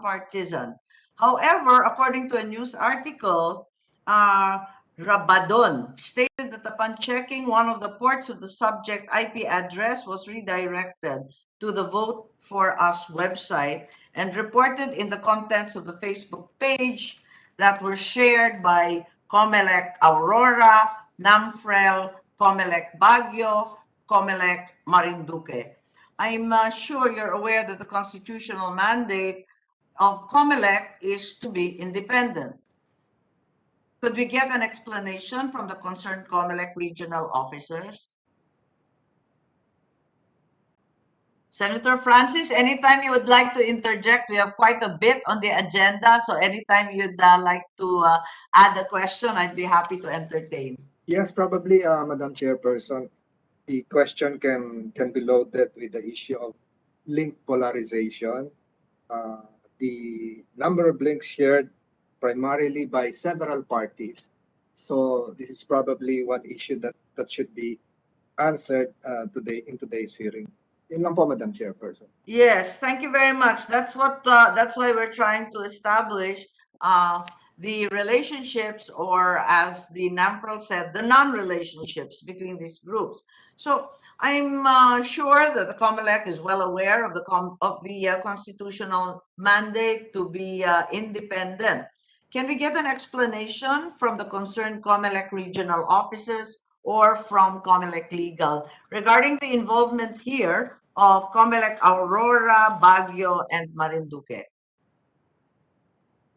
non-partisan. However, according to a news article, Rabadon stated that upon checking one of the ports of the subject IP address was redirected to the Vote for Us website and reported in the contents of the Facebook page that were shared by COMELEC Aurora, NAMFREL, COMELEC Baguio, COMELEC Marinduque. I'm sure you're aware that the constitutional mandate of COMELEC is to be independent. Could we get an explanation from the concerned COMELEC regional officers? Senator Francis, anytime you would like to interject, we have quite a bit on the agenda. So anytime you'd like to add a question, I'd be happy to entertain. Yes, probably, Madam Chairperson, the question can be loaded with the issue of link polarization. The number of links shared primarily by several parties. So this is probably one issue that should be answered in today's hearing. Yun lang po, Madam Chairperson. Yes, thank you very much. That's why we're trying to establish the relationships, or as the NAMFREL said, the non-relationships between these groups. So I'm sure that the COMELEC is well aware of the constitutional mandate to be independent. Can we get an explanation from the concerned COMELEC regional offices or from COMELEC Legal regarding the involvement here of COMELEC Aurora, Baguio, and Marinduque?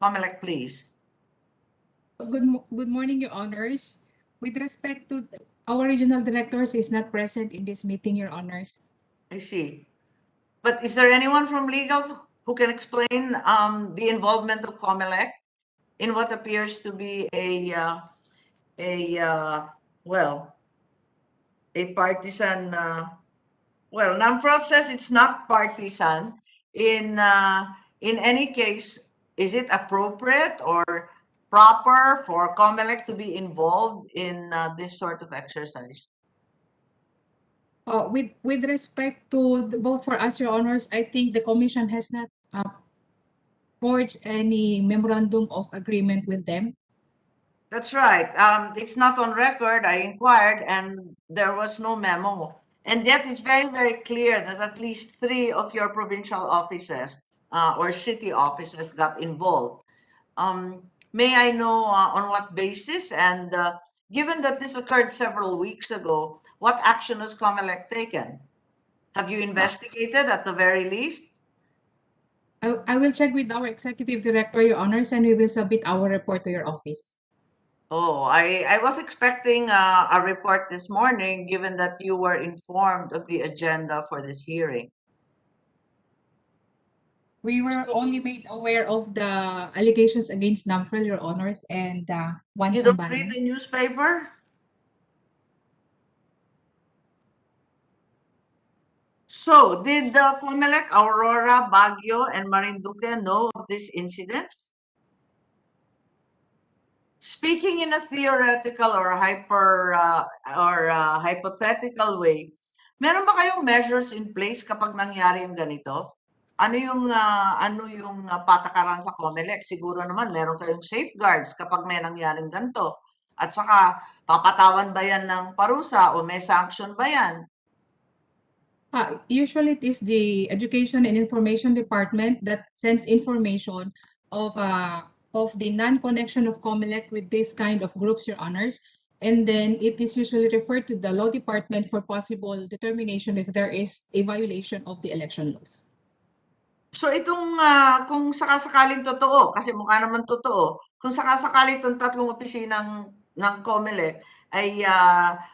COMELEC, please. Good morning, Your Honors. With respect to our regional directors is not present in this meeting, Your Honors. I see. But is there anyone from legal who can explain the involvement of COMELEC in what appears to be a partisan? Well, NAMFREL says it's not partisan. In any case, is it appropriate or proper for COMELEC to be involved in this sort of exercise? With respect to the Vote for Us, Your Honors, I think the Commission has not forged any memorandum of agreement with them. That's right. It's not on record. I inquired and there was no memo. And yet it's very, very clear that at least 3 of your provincial offices or city offices got involved. May I know on what basis? And given that this occurred several weeks ago, what action has COMELEC taken? Have you investigated at the very least? I will check with our Executive Director, Your Honors, and we will submit our report to your office. Oh, I was expecting a report this morning, given that you were informed of the agenda for this hearing. We were only made aware of the allegations against NAMFREL, Your Honors, and one You don't read the newspaper? So, did the COMELEC, Aurora, Baguio, and Marinduque know of these incidents? Speaking in a theoretical or hypothetical way, meron ba kayong measures in place kapag nangyari yung ganito? Ano yung patakaran sa COMELEC? Siguro naman meron kayong safeguards kapag may nangyaring ganito. At saka papatawan ba yan ng parusa o may sanction ba yan? Usually it is the Education and Information Department that sends information of the non-connection of COMELEC with this kind of groups, Your Honors. And then it is usually referred to the Law Department for possible determination if there is a violation of the election laws. So itong kung sakasakaling totoo, kasi mukha naman totoo, kung sakasakaling itong 3 opisinang ng COMELEC ay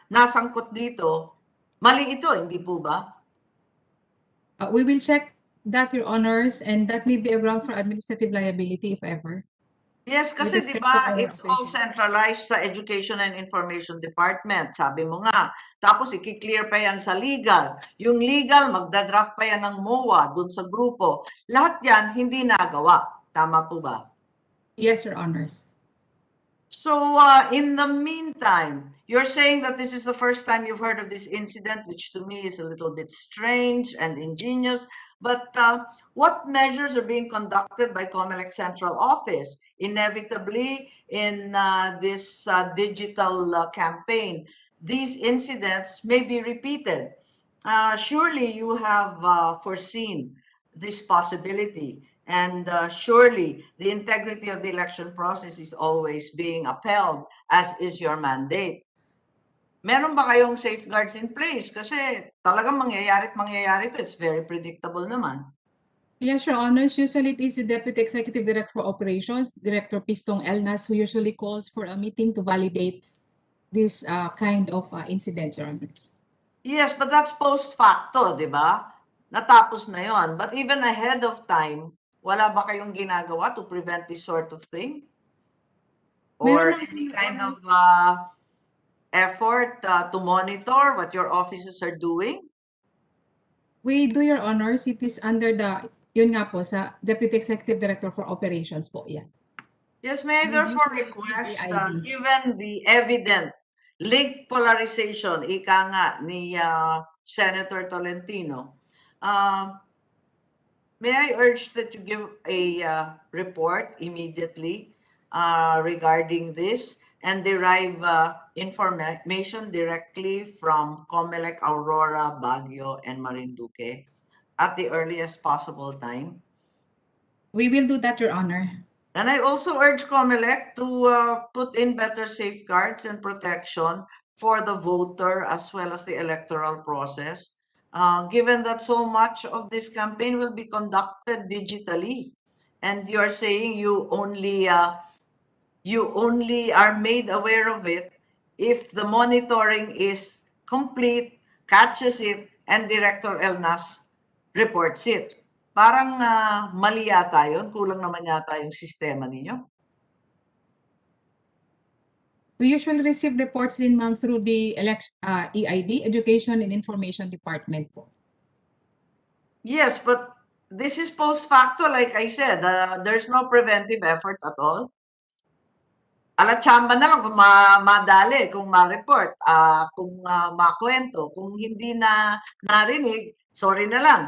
nasangkot dito, mali ito, hindi po ba? We will check that, Your Honors, and that may be a ground for administrative liability if ever. Yes, kasi di ba it's all centralized sa Education and Information Department, sabi mo nga. Tapos i-clear pa yan sa legal. Yung legal, magdadraft pa yan ng MOA dun sa grupo. Lahat yan hindi nagawa. Tama po ba? Yes, Your Honors. So, in the meantime, you're saying that this is the first time you've heard of this incident, which to me is a little bit strange and ingenious. But what measures are being conducted by COMELEC Central Office? Inevitably, in this digital campaign, these incidents may be repeated. Surely you have foreseen this possibility. And surely the integrity of the election process is always being upheld, as is your mandate. Meron ba kayong safeguards in place? Kasi talagang mangyayari at mangyayari ito. It's very predictable naman. Yes, Your Honors. Usually it is the Deputy Executive Director of Operations, Director Pistong Elnas, who usually calls for a meeting to validate this kind of incidents, Your Honors. Yes, but that's post facto, di ba? Natapos na yon. But even ahead of time, wala ba kayong ginagawa to prevent this sort of thing? Or Meron any naman, kind Your of effort to monitor what your officers are doing? We do, Your Honors. It is under the, yun nga po, sa Deputy Executive Director for Operations po, yan. Yes, may I And therefore usually it's with request, AID. given the evident link polarization, ika nga ni Senator Tolentino, may I urge that you give a report immediately regarding this and derive information directly from COMELEC, Aurora, Baguio, and Marinduque at the earliest possible time. We will do that, Your Honor. And I also urge COMELEC to put in better safeguards and protection for the voter as well as the electoral process, given that so much of this campaign will be conducted digitally. And you're saying you only are made aware of it if the monitoring is complete, catches it, and Director Elnas reports it. Parang mali yata yun. Kulang naman yata yung sistema ninyo. We usually receive reports din, ma'am, through the EID, Education and Information Department po. Yes, but this is post facto, like I said. There's no preventive effort at all. Alatsamba na lang kung madali, kung ma-report, kung makwento. Kung hindi na narinig, sorry na lang.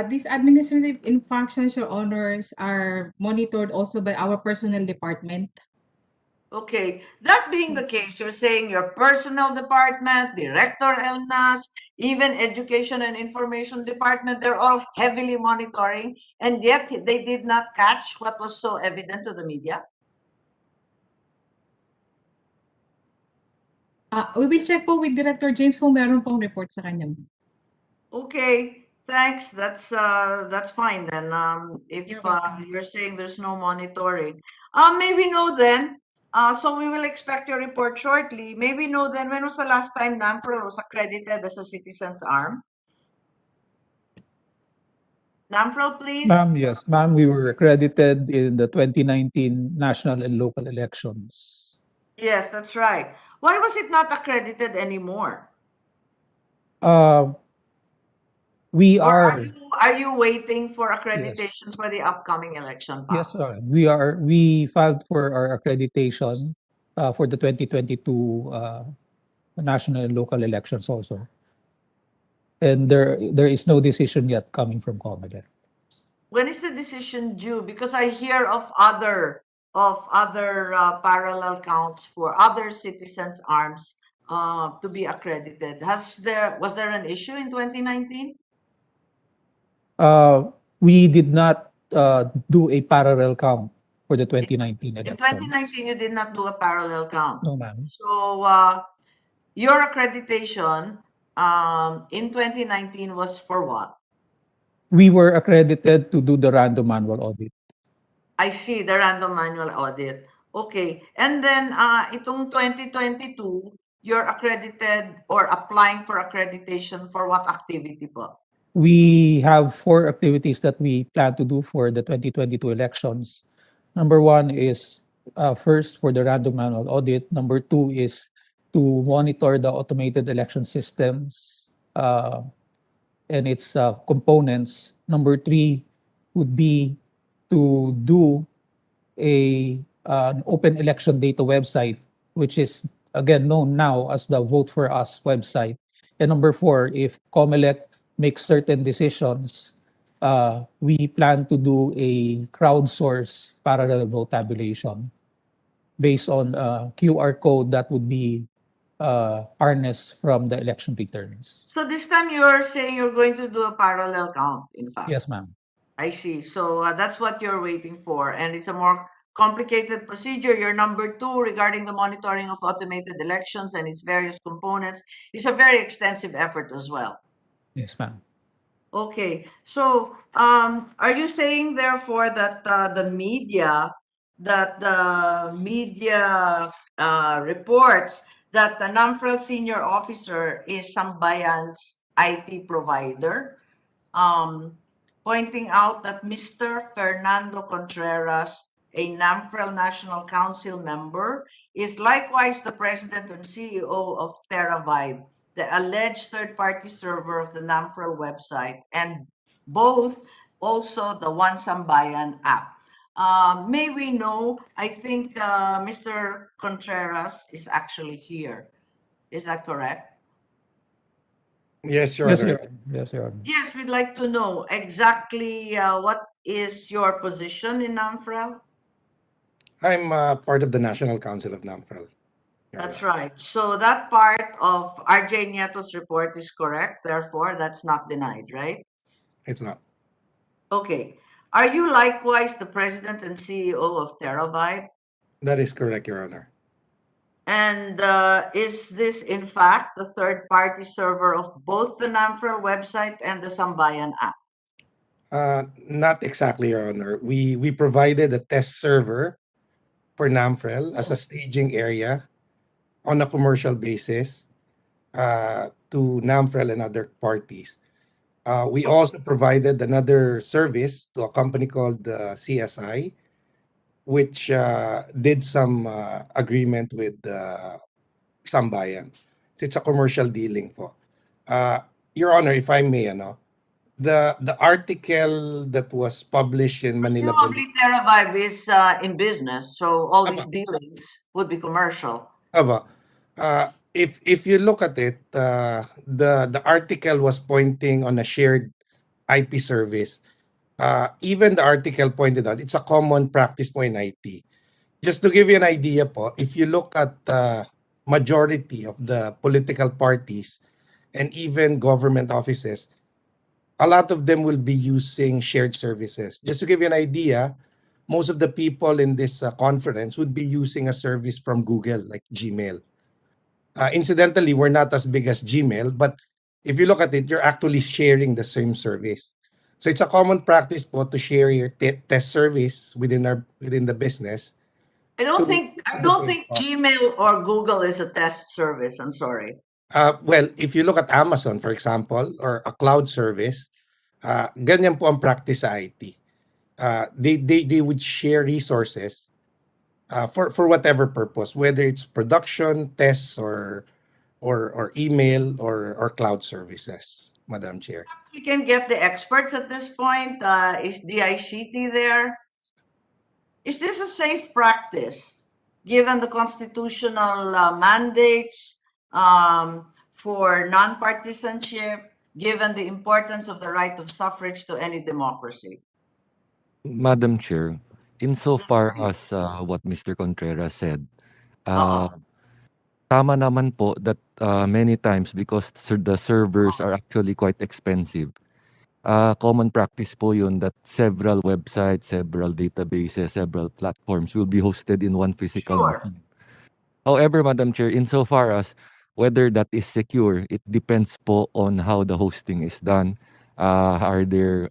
These administrative infractions, Your Honors, are monitored also by our personnel department. Okay, that being the case, you're saying your personnel department, Director Elnas, even Education and Information Department, they're all heavily monitoring, and yet they did not catch what was so evident to the media? We will check po with Director James kung meron pong report sa kanya. Okay, thanks. That's fine then. If You're welcome. you're saying there's no monitoring, may we know then? So we will expect your report shortly. May we know then when was the last time NAMFREL was accredited as a citizen's arm? NAMFREL, please. Ma'am, yes. Ma'am, we were accredited in the 2019 national and local elections. Yes, that's right. Why was it not accredited anymore? Uh, we Or are, are you waiting for accreditation for the upcoming election? Pa? yes, we filed for our accreditation for the 2022 national and local elections also. And there is no decision yet coming from COMELEC. When is the decision due? Because I hear of other parallel counts for other citizens' arms to be accredited. Was there an issue in 2019? We did not do a parallel count for the 2019 In election. 2019, you did not do a parallel count. No, ma'am. So your accreditation in 2019 was for what? We were accredited to do the random manual audit. I see, the random manual audit. Okay. And then itong 2022, you're accredited or applying for accreditation for what activity po? We have 4 activities that we plan to do for the 2022 elections. Number 1 is first for the random manual audit. Number 2 is to monitor the automated election systems and its components. Number 3 would be to do a an open election data website, which is again known now as the Vote for Us website. And number four, if COMELEC makes certain decisions, we plan to do a crowdsource parallel vote tabulation based on a QR code that would be harnessed from the election returns. So this time you're saying you're going to do a parallel count, in fact. Yes, ma'am. I see. So that's what you're waiting for, and it's a more complicated procedure. Your number two regarding the monitoring of automated elections and its various components is a very extensive effort as well. Yes, ma'am. Okay, so are you saying therefore that the media reports that the NAMFREL senior officer is Sambayan's IT provider, pointing out that Mr. Fernando Contreras, a NAMFREL National Council member, is likewise the president and CEO of TerraVibe, the alleged third-party server of the NAMFREL website, and both also the One Sambayan app. May we know, I think Mr. Contreras is actually here. Is that correct? Yes, Your Yes, Honor. Your Honor. Yes, Your Honor. Yes, we'd like to know exactly what is your position in NAMFREL? I'm part of the National Council of NAMFREL. Your That's Honor. right. So that part of RJ Nieto's report is correct. Therefore, that's not denied, right? It's not. Okay. Are you likewise the president and CEO of TerraVibe? That is correct, Your Honor. And is this in fact the third-party server of both the NAMFREL website and the Sambayan app? Not exactly, Your Honor. We provided a test server for NAMFREL as a staging area on a commercial basis to NAMFREL and other parties. We also provided another service to a company called CSI, which did some agreement with Sambayan. So it's a commercial dealing po. Your Honor, if I may, the article that was published in Manila Presumably TerraVibe is in business, so all these dealings would be commercial. Aba, if you look at it, the article was pointing on a shared IP service. Even the article pointed out it's a common practice po in IT. Just to give you an idea po, if you look at majority of the political parties and even government offices, a lot of them will be using shared services. Just to give you an idea, most of the people in this conference would be using a service from Google, like Gmail. Incidentally, we're not as big as Gmail, but if you look at it, you're actually sharing the same service. So it's a common practice po to share your test service within the business. I don't to think advocate costs. Gmail or Google is a test service. I'm sorry. Well, if you look at Amazon, for example, or a cloud service, ganyan po ang practice sa IT. They would share resources for whatever purpose, whether it's production, tests, or email or cloud services, Madam Chair. We can get the experts at this point. Is DICT there? Is this a safe practice given the constitutional mandates for non-partisanship, given the importance of the right of suffrage to any democracy? Madam Chair, insofar as what Mr. Contreras said, tama naman po that many times because the servers are actually quite expensive. Common practice po yun that several websites, several databases, several platforms will be hosted in one physical Sure. machine. However, Madam Chair, insofar as whether that is secure, it depends po on how the hosting is done. Are there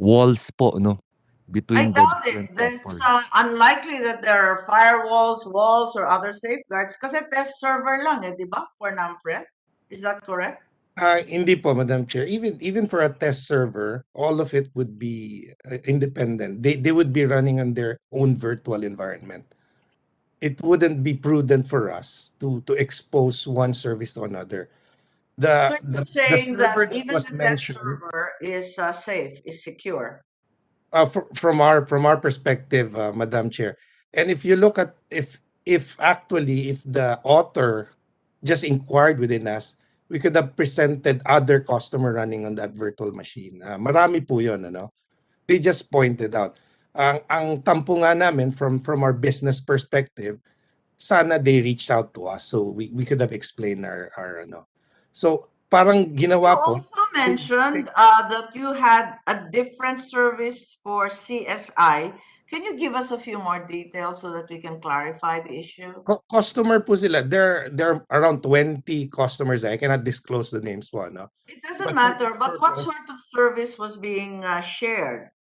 walls po, no? I Between the doubt different it. It's platforms. unlikely that there are firewalls, walls, or other safeguards kasi test server lang di ba? For NAMFREL. Is that correct? Hindi po, Madam Chair. Even for a test server, all of it would be independent. They would be running on their own virtual environment. It wouldn't be prudent for us to expose one service to another. So The you're saying server that that even was the test mentioned, server is safe, is secure. from our perspective, Madam Chair, And if you look at if actually if the author just inquired within us, we could have presented other customer running on that virtual machine. Marami po 'yon, ano. They just pointed out. Ang tampo nga namin from our business perspective, sana they reached out to us so we could have explained our ano. So parang You ginawa po. also mentioned that you had a different service for CSI. Can you give us a few more details so that we can clarify the issue? Customer po sila. There are around 20 customers. I cannot disclose the names po, no? It doesn't But for matter, this but what purpose, sort of service was being shared?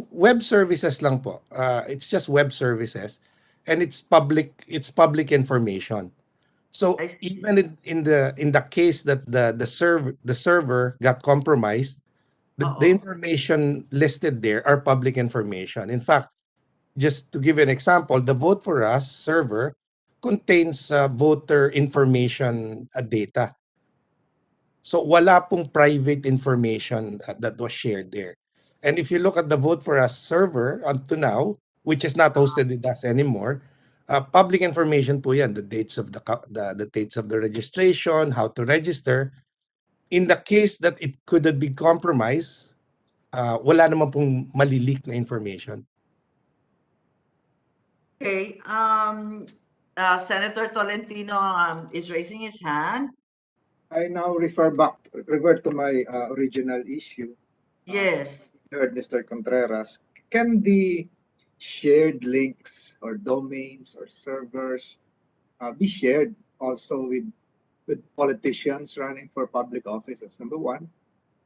web services lang po. It's just web services, and it's public information. So I see. even in the case that the server got compromised, the Uh-oh. information listed there are public information. In fact, just to give you an example, the Vote for Us server contains voter information data. So wala pong private information that was shared there. And if you look at the Vote for Us server up to now, which is not hosted with us anymore, public information po yan, the dates of the dates of the registration, how to register. In the case that it could have been compromised, wala naman pong malileak na information. Okay. Senator Tolentino is raising his hand. I now revert to my original issue. Yes. Heard Mr. Contreras. Can the shared links or domains or servers be shared also with politicians running for public office? That's number one.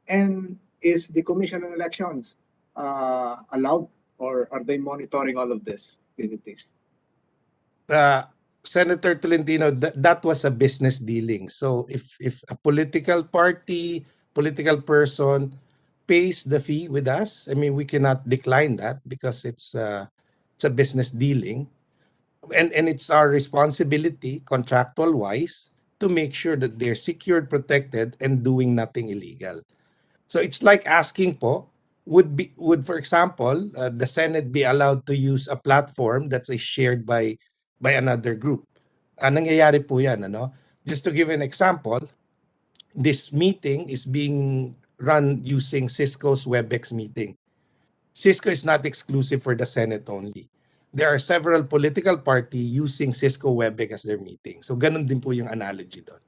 And is the Commission on Elections allowed, or are they monitoring all of this activities? Senator Tolentino, that was a business dealing. So if a political party, political person pays the fee with us, I mean, we cannot decline that because it's a business dealing, and it's our responsibility, contractual wise, to make sure that they're secured, protected, and doing nothing illegal. So it's like asking po, would for example, the Senate be allowed to use a platform that's shared by another group? Nangyayari po yan, ano? Just to give an example, this meeting is being run using Cisco's WebEx meeting. Cisco is not exclusive for the Senate only. There are several political party using Cisco WebEx as their meeting. So ganun din po yung analogy doon.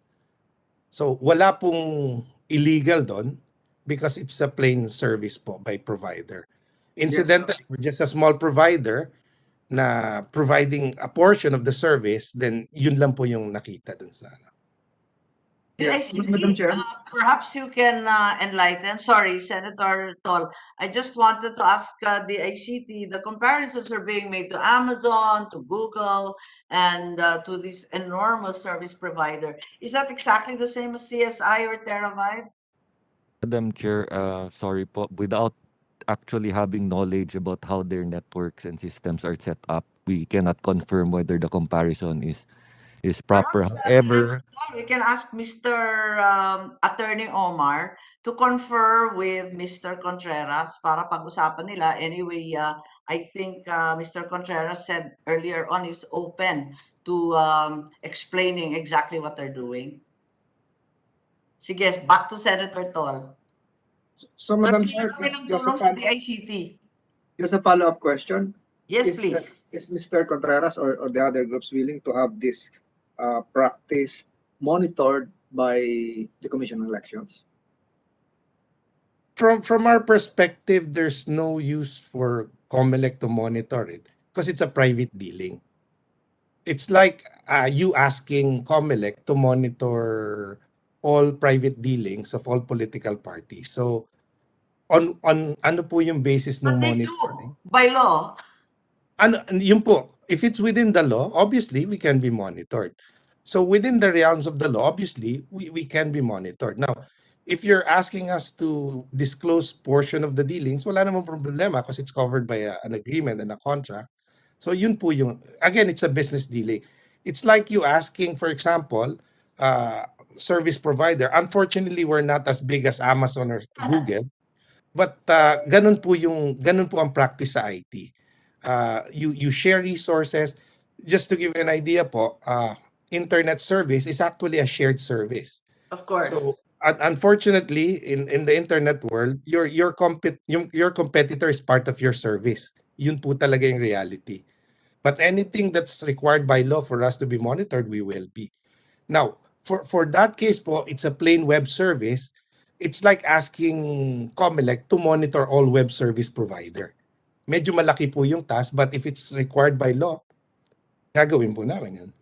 So wala pong illegal doon because it's a plain service po by provider. Incidentally, we're just a small provider na providing a portion of the service, then yun lang po yung nakita dun sa ano. Yes, ICT, Madam Chair. perhaps you can enlighten. Sorry, Senator Tol. I just wanted to ask the ICT, the comparisons are being made to Amazon, to Google, and to this enormous service provider. Is that exactly the same as CSI or Terabyte? Madam Chair, sorry po, without actually having knowledge about how their networks and systems are set up, we cannot confirm whether the comparison is proper. Perhaps, However, we can ask Mr. Attorney Omar to confer with Mr. Contreras para pag-usapan nila. Anyway, I think Mr. Contreras said earlier on is open to explaining exactly what they're doing. Sige, back to Senator Tol. So, Madam Hingi Chair, kami ng just tulong sa DICT. a follow-up question. Yes, please. Is Mr. Contreras or the other groups willing to have this practice monitored by the Commission on Elections? From our perspective, there's no use for COMELEC to monitor it because it's a private dealing. It's like you asking COMELEC to monitor all private dealings of all political parties. So on ano po yung basis ng But they monitoring? do, by law. Yun po, if it's within the law, obviously we can be monitored. So within the realms of the law, obviously we can be monitored. Now, if you're asking us to disclose portion of the dealings, wala namang problema because it's covered by an agreement and a contract. So yun po yung, again, it's a business dealing. It's like you asking, for example, service provider. Unfortunately, we're not as big as Amazon or Google. But ganun po ang practice sa IT. You share resources. Just to give you an idea po, internet service is actually a shared service. Of course. So unfortunately, in the internet world, your competitor is part of your service. Yun po talaga yung reality. But anything that's required by law for us to be monitored, we will be. Now, for that case po, it's a plain web service. It's like asking COMELEC to monitor all web service provider. Medyo malaki po yung task, but if it's required by law, gagawin po namin yun.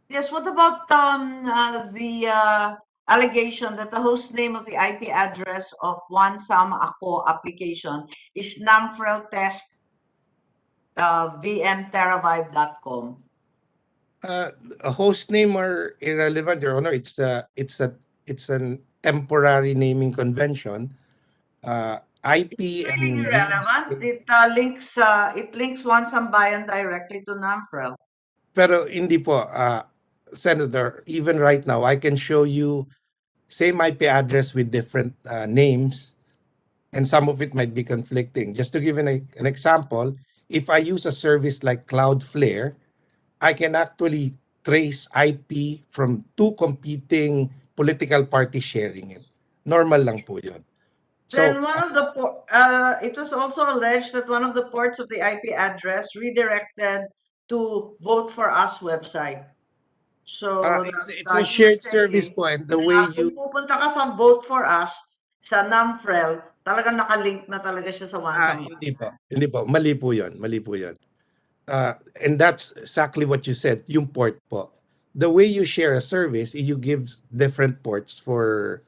Yes, what about the allegation that the host name of the IP address of One Sama Ako application is NAMFREL test vmteravibe.com? A host name are irrelevant, Your Honor. It's a temporary naming convention. IP Really and irrelevant. names- It links One Sambayan directly to NAMFREL. Pero hindi po, Senator, even right now, I can show you same IP address with different names, and some of it might be conflicting. Just to give an example, if I use a service like Cloudflare, I can actually trace IP from two competing political parties sharing it. Normal lang po yun. Then So, one of the it was also alleged that one of the ports of the IP address redirected to Vote for Us website. So it's a shared service po, and the way you... kung pupunta ka sa Vote for Us sa NAMFREL, talagang nakalink na talaga siya sa One Sambayan. hindi po. Hindi po. Mali po yun. Mali po yun. And that's exactly what you said, yung port po. The way you share a service, you give different ports for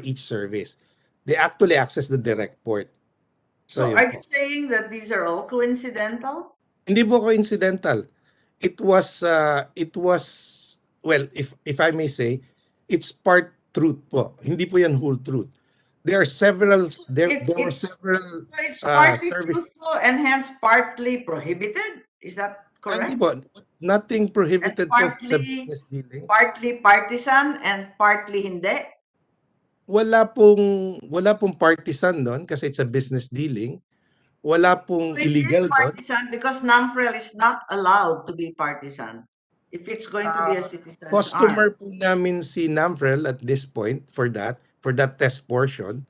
each service. They actually access the direct port. So yun are po. you saying that these are all coincidental? Hindi po coincidental. It was well, if I may say, it's part truth po. Hindi po yan whole truth. There are several there were several So it's partly service. truthful and hence partly prohibited. Is that Hindi correct? po, nothing And prohibited po sa partly business dealing. partly partisan and partly hindi. Wala pong partisan doon kasi it's a business dealing. Wala pong So it is illegal doon. partisan because NAMFREL is not allowed to be partisan if it's going to be a citizen's Customer arm. po namin si NAMFREL at this point for that test portion.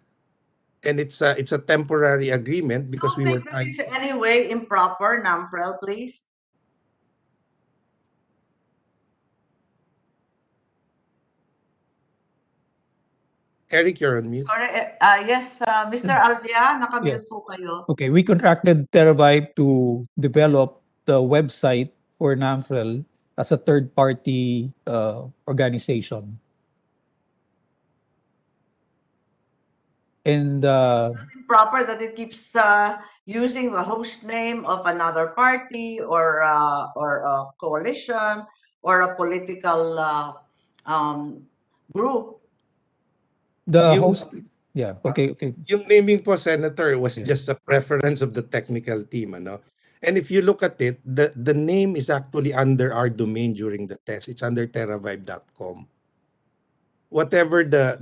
And it's a temporary agreement because Don't we were think that trying it's any way improper, NAMFREL, please. Eric, you're on mute. Sorry, yes, Mr. Alvia, nakamute Yes. po kayo. Okay, we contracted Terabyte to develop the website for NAMFREL as a third-party organization. And Improper that it keeps using the host name of another party or a coalition or a political group. the Yung- host, yeah, okay. Yung naming po, Senator, was Yeah. just a preference of the technical team. Ano? And if you look at it, the name is actually under our domain during the test. It's under teravibe.com. Whatever the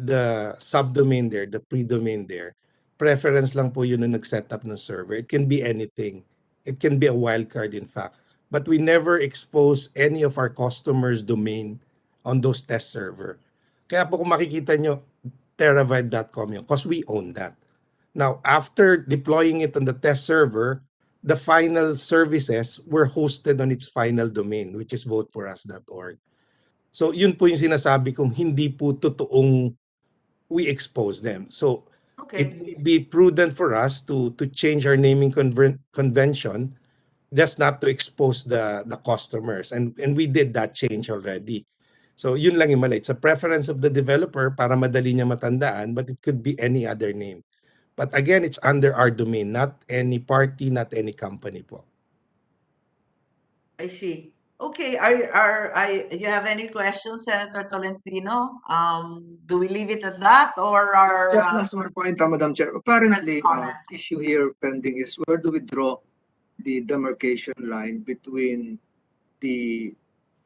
subdomain there, the pre-domain there, preference lang po yun na nag-set up ng server. It can be anything. It can be a wildcard, in fact. But we never expose any of our customers' domain on those test server. Kaya po kung makikita nyo, teravibe.com yun, because we own that. Now, after deploying it on the test server, the final services were hosted on its final domain, which is voteforus.org. So, yun po yung sinasabi kong hindi po totoong we expose them. So, it Okay. may be prudent for us to change our naming convention just not to expose the customers. And we did that change already. So, yun lang yung mali. It's a preference of the developer para madali niya matandaan, but it could be any other name. But again, it's under our domain, not any party, not any company po. I see. Okay, you have any questions, Senator Tolentino? Do we leave it at that or are Just last one point, Madam Chair. Apparently, comment. issue here pending is where do we draw the demarcation line between the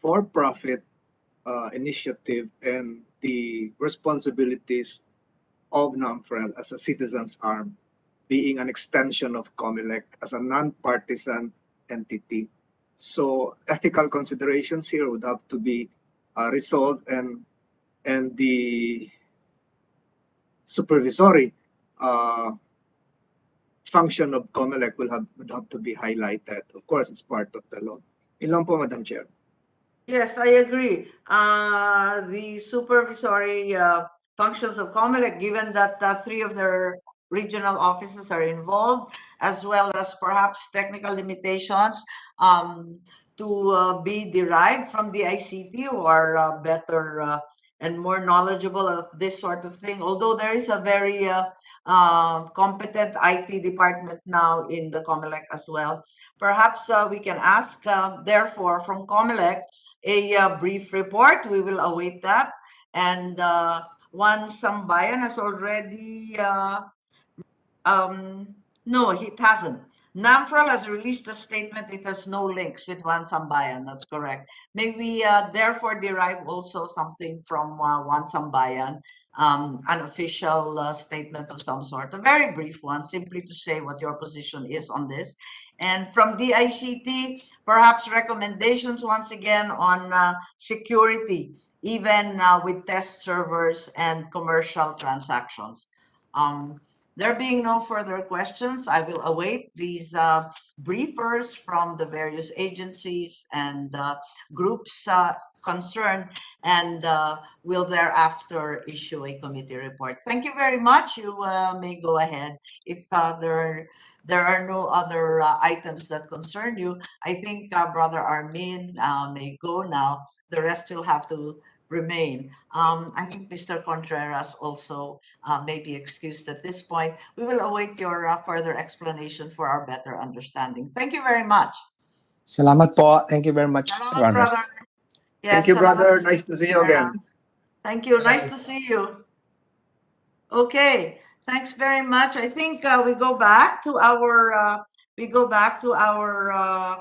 for-profit initiative and the responsibilities of NAMFREL as a citizen's arm, being an extension of COMELEC as a non-partisan entity. So ethical considerations here would have to be resolved, and the supervisory function of COMELEC would have to be highlighted. Of course, it's part of the law. Yun lang po, Madam Chair. Yes, I agree. The supervisory functions of COMELEC, given that 3 of their regional offices are involved, as well as perhaps technical limitations to be derived from the ICT, who are better and more knowledgeable of this sort of thing. Although there is a very competent IT department now in the COMELEC as well. Perhaps we can ask, therefore, from COMELEC, a brief report. We will await that. And Juan Sambayan has already, no, it hasn't. NAMFREL has released a statement. It has no links with Juan Sambayan. That's correct. May we therefore derive also something from Juan Sambayan, an official statement of some sort, a very brief one, simply to say what your position is on this. And from the ICT, perhaps recommendations once again on security, even with test servers and commercial transactions. There being no further questions, I will await these briefers from the various agencies and groups concerned, and will thereafter issue a committee report. Thank you very much. You may go ahead. If there are no other items that concern you, I think Brother Armin may go now. The rest will have to remain. I think Mr. Contreras also may be excused at this point. We will await your further explanation for our better understanding. Thank you very much. Salamat po. Thank you very much, Your Salamat, Honors. brother. Yes, Thank you, salamat, brother. Mr. Nice to see you again. Thank you. Nice to see you. Okay, thanks very much. I think we go back to our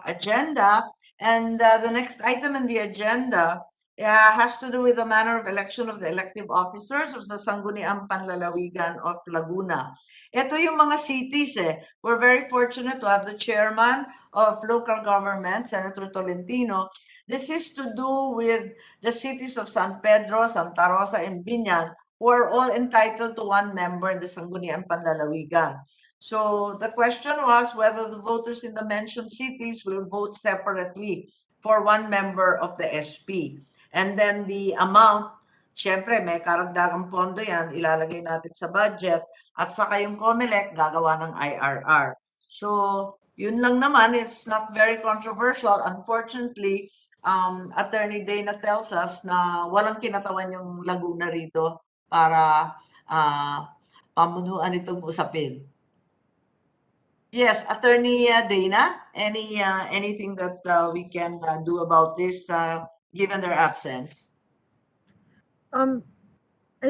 agenda, and the next item in the agenda has to do with the manner of election of the elective officers of the Sangguniang Panlalawigan of Laguna. Ito yung mga cities eh. We're very fortunate to have the chairman of local government, Senator Tolentino. This is to do with the cities of San Pedro, Santa Rosa, and Biñan, who are all entitled to 1 member in the Sangguniang Panlalawigan. So the question was whether the voters in the mentioned cities will vote separately for 1 member of the SP. And then the amount, syempre may karagdagang pondo yan, ilalagay natin sa budget, at saka yung COMELEC gagawa ng IRR. So yun lang naman, it's not very controversial. Unfortunately, Attorney Dana tells us na walang kinatawan yung Laguna rito para pamunuan itong usapin. Yes, Attorney Dana, anything that we can do about this given their absence? I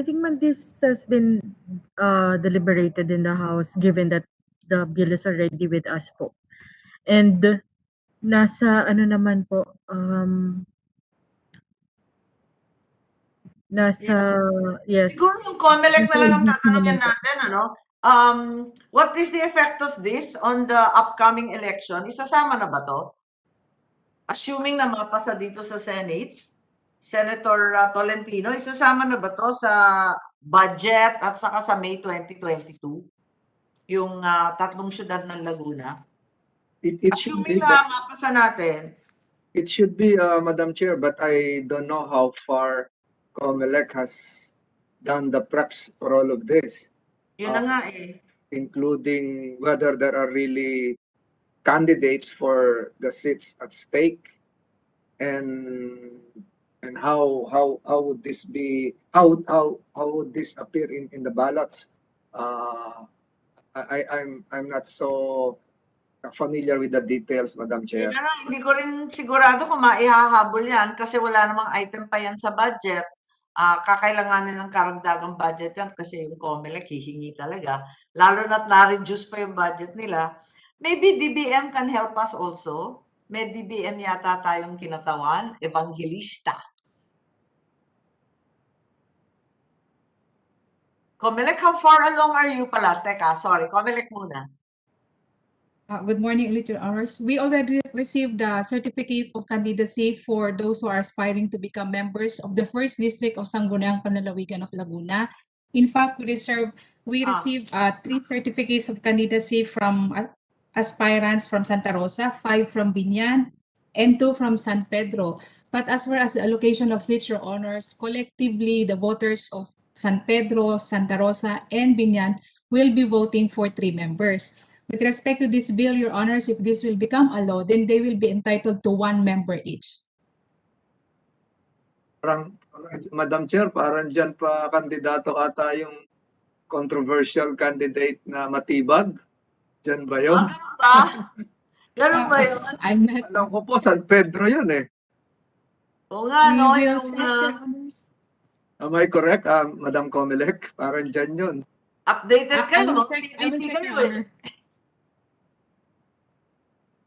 think this has been deliberated in the House, given that the bill is already with us po. And nasa ano naman po, yes. Siguro yung COMELEC na lang ang tatanungin natin, ano? What is the effect of this on the upcoming election? Isasama na ba to? Assuming na mapasa dito sa Senate, Senator Tolentino, isasama na ba to sa budget at saka sa May 2022? Yung 3 syudad ng Laguna? It should be, Assuming na mapasa natin. it should be, Madam Chair, but I don't know how far COMELEC has done the preps for all of this, Yun na nga eh. including whether there are really candidates for the seats at stake, and how would this be, how would this appear in the ballots? I'm not so familiar with the details, Madam Chair. Yun na nga, hindi ko rin sigurado kung maihahabol yan kasi wala namang item pa yan sa budget. Kakailanganin ng karagdagang budget yan kasi yung COMELEC hihingi talaga. Lalo na't na-reduce pa yung budget nila. Maybe DBM can help us also. May DBM yata tayong kinatawan, evangelista. COMELEC, how far along are you pala? Teka, sorry, COMELEC muna. Good morning, Electoral Honors. We already received the certificate of candidacy for those who are aspiring to become members of the first district of Sangguniang Panlalawigan of Laguna. In fact, we received 3 certificates of candidacy from aspirants from Santa Rosa, 5 from Binyan, and 2 from San Pedro. But as far as the allocation of seats, Your Honors, collectively the voters of San Pedro, Santa Rosa, and Binyan will be voting for 3 members. With respect to this bill, Your Honors, if this will become a law, then they will be entitled to 1 member each. Parang, Madam Chair, parang dyan pa kandidato ata yung controversial candidate na Matibag. Dyan ba yun? Ganun ba? Ganun ba yun? I'm not. Alam ko po, San Pedro yun eh. Oo nga, We no? will Yung check, Your Honors. Am I correct, Madam COMELEC? Parang dyan yun. updated I kayo. will check, PPP Your kayo eh. Honor.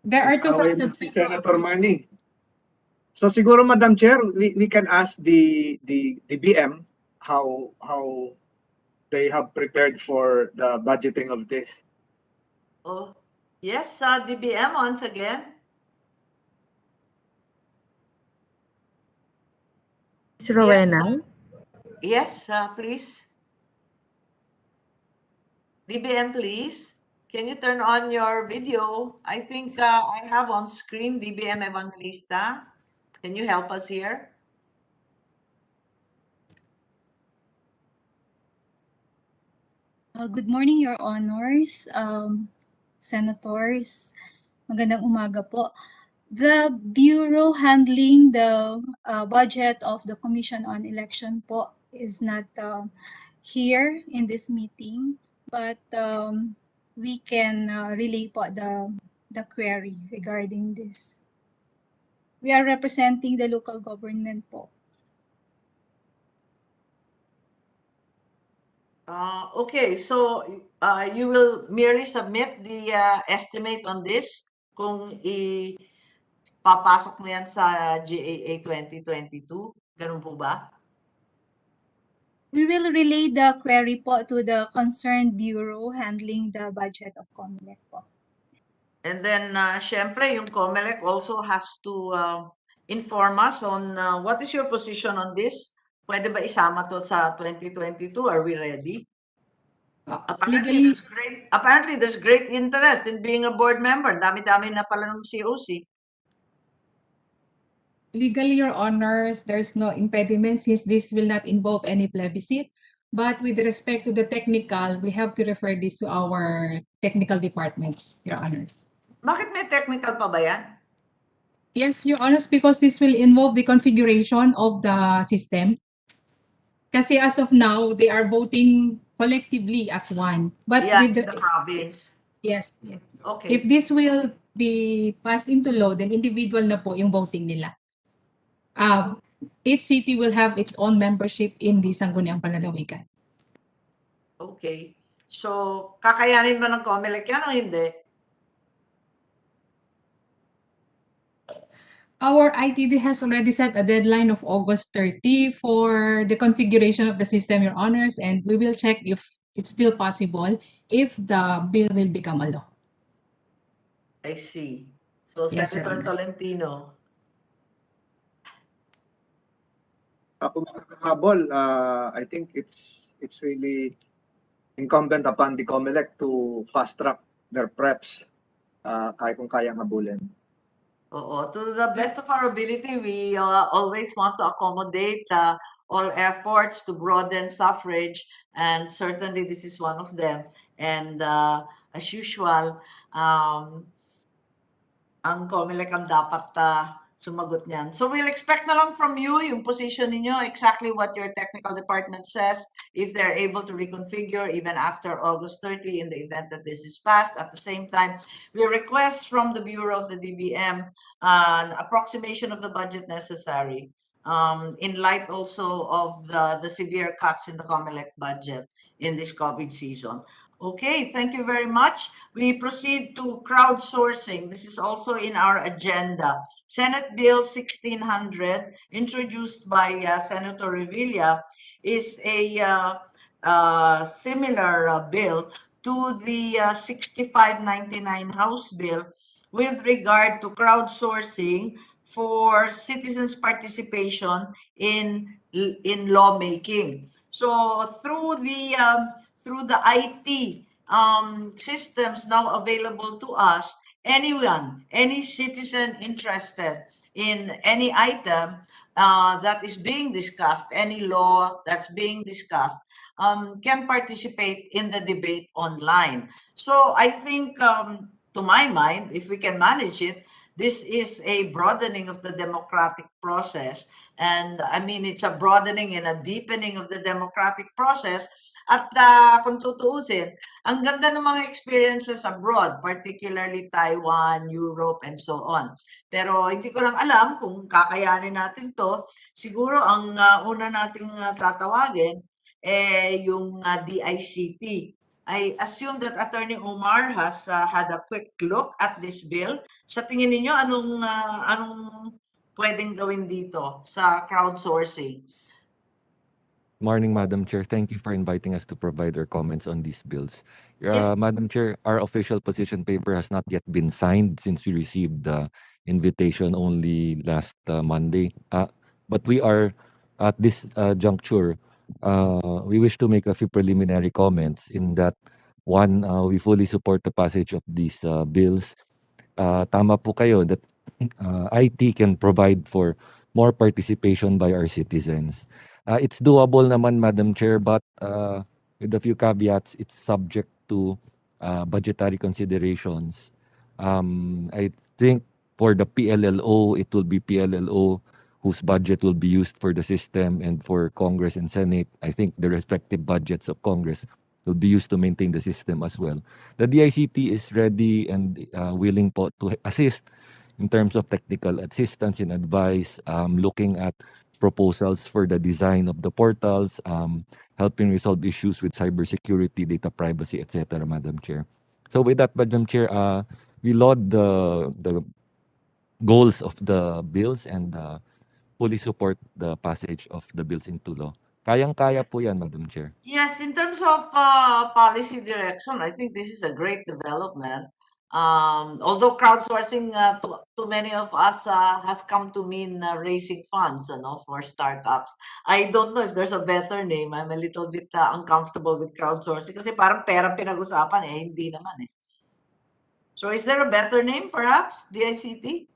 There are 2 from Away San na si Pedro. Senator Manny. So siguro, Madam Chair, we can ask the BM how they have prepared for the budgeting of this. Oh, yes, DBM once again. Ms. Rowena? Yes, please. DBM, please. Can you turn on your video? I think I have on screen DBM Evangelista. Can you help us here? Good morning, Your Honors, Senators. Magandang umaga po. The Bureau handling the budget of the Commission on Election po is not here in this meeting, but we can relay po the query regarding this. We are representing the local government po. Okay, so you will merely submit the estimate on this kung ipapasok mo yan sa GAA 2022. Ganun po ba? We will relay the query po to the concerned bureau handling the budget of COMELEC po. And then, syempre, yung COMELEC also has to inform us on what is your position on this? Pwede ba isama to sa 2022? Are we ready? Legally, Apparently, there's great interest in being a board member. Dami-dami na pala ng COC. legally, Your Honors, there's no impediment since this will not involve any plebiscite. But with respect to the technical, we have to refer this to our technical department, Your Honors. Bakit may technical pa ba yan? Yes, Your Honors, because this will involve the configuration of the system. Kasi as of now, they are voting collectively as one. But Yeah, with in the province. yes. Okay. If this will be passed into law, then individual na po yung voting nila. Each city will have its own membership in the Sangguniang Panlalawigan. Okay. So, kakayanin ba ng COMELEC yan o hindi? Our ITD has already set a deadline of August 30 for the configuration of the system, Your Honors, and we will check if it's still possible if the bill will become a law. I see. So, Yes, Your Senator Honors. Tolentino. Ako makakahabol, I think it's really incumbent upon the COMELEC to fast track their preps kung kayang habulin. Oo, to the best of our ability, we always want to accommodate all efforts to broaden suffrage, and certainly this is one of them. And as usual, ang COMELEC ang dapat sumagot niyan. So we'll expect na lang from you yung position ninyo, exactly what your technical department says, if they're able to reconfigure even after August 30 in the event that this is passed. At the same time, we request from the Bureau of the DBM an approximation of the budget necessary in light also of the severe cuts in the COMELEC budget in this COVID season. Okay, thank you very much. We proceed to crowdsourcing. This is also in our agenda. Senate Bill 1600, introduced by Senator Revilla, is a similar bill to the 6599 House bill with regard to crowdsourcing for citizens' participation in lawmaking. So through the IT systems now available to us, anyone, any citizen interested in any item that is being discussed, any law that's being discussed, can participate in the debate online. So I think, to my mind, if we can manage it, this is a broadening of the democratic process. And I mean, it's a broadening and a deepening of the democratic process. At kung tutuusin, ang ganda ng mga experiences abroad, particularly Taiwan, Europe, and so on. Pero hindi ko lang alam kung kakayanin natin to. Siguro ang una nating tatawagin yung DICT. I assume that Attorney Omar has had a quick look at this bill. Sa tingin ninyo, anong pwedeng gawin dito sa crowdsourcing? Morning, Madam Chair. Thank you for inviting us to provide our comments on these bills. Yes. Madam Chair, our official position paper has not yet been signed since we received the invitation only last Monday. But we are, at this juncture, we wish to make a few preliminary comments in that, one, we fully support the passage of these bills. Tama po kayo that IT can provide for more participation by our citizens. It's doable naman, Madam Chair, but with a few caveats, it's subject to budgetary considerations. I think for the PLLO, it will be PLLO whose budget will be used for the system, and for Congress and Senate, I think the respective budgets of Congress will be used to maintain the system as well. The DICT is ready and willing po to assist in terms of technical assistance and advice, looking at proposals for the design of the portals, helping resolve issues with cybersecurity, data privacy, etc., Madam Chair. So with that, Madam Chair, we laud the goals of the bills and fully support the passage of the bills into law. Kayang-kaya po yan, Madam Chair. Yes, in terms of policy direction, I think this is a great development. Although crowdsourcing to many of us has come to mean raising funds, for startups. I don't know if there's a better name. I'm a little bit uncomfortable with crowdsourcing kasi parang pera pinag-usapan hindi naman eh. So is there a better name perhaps, DICT?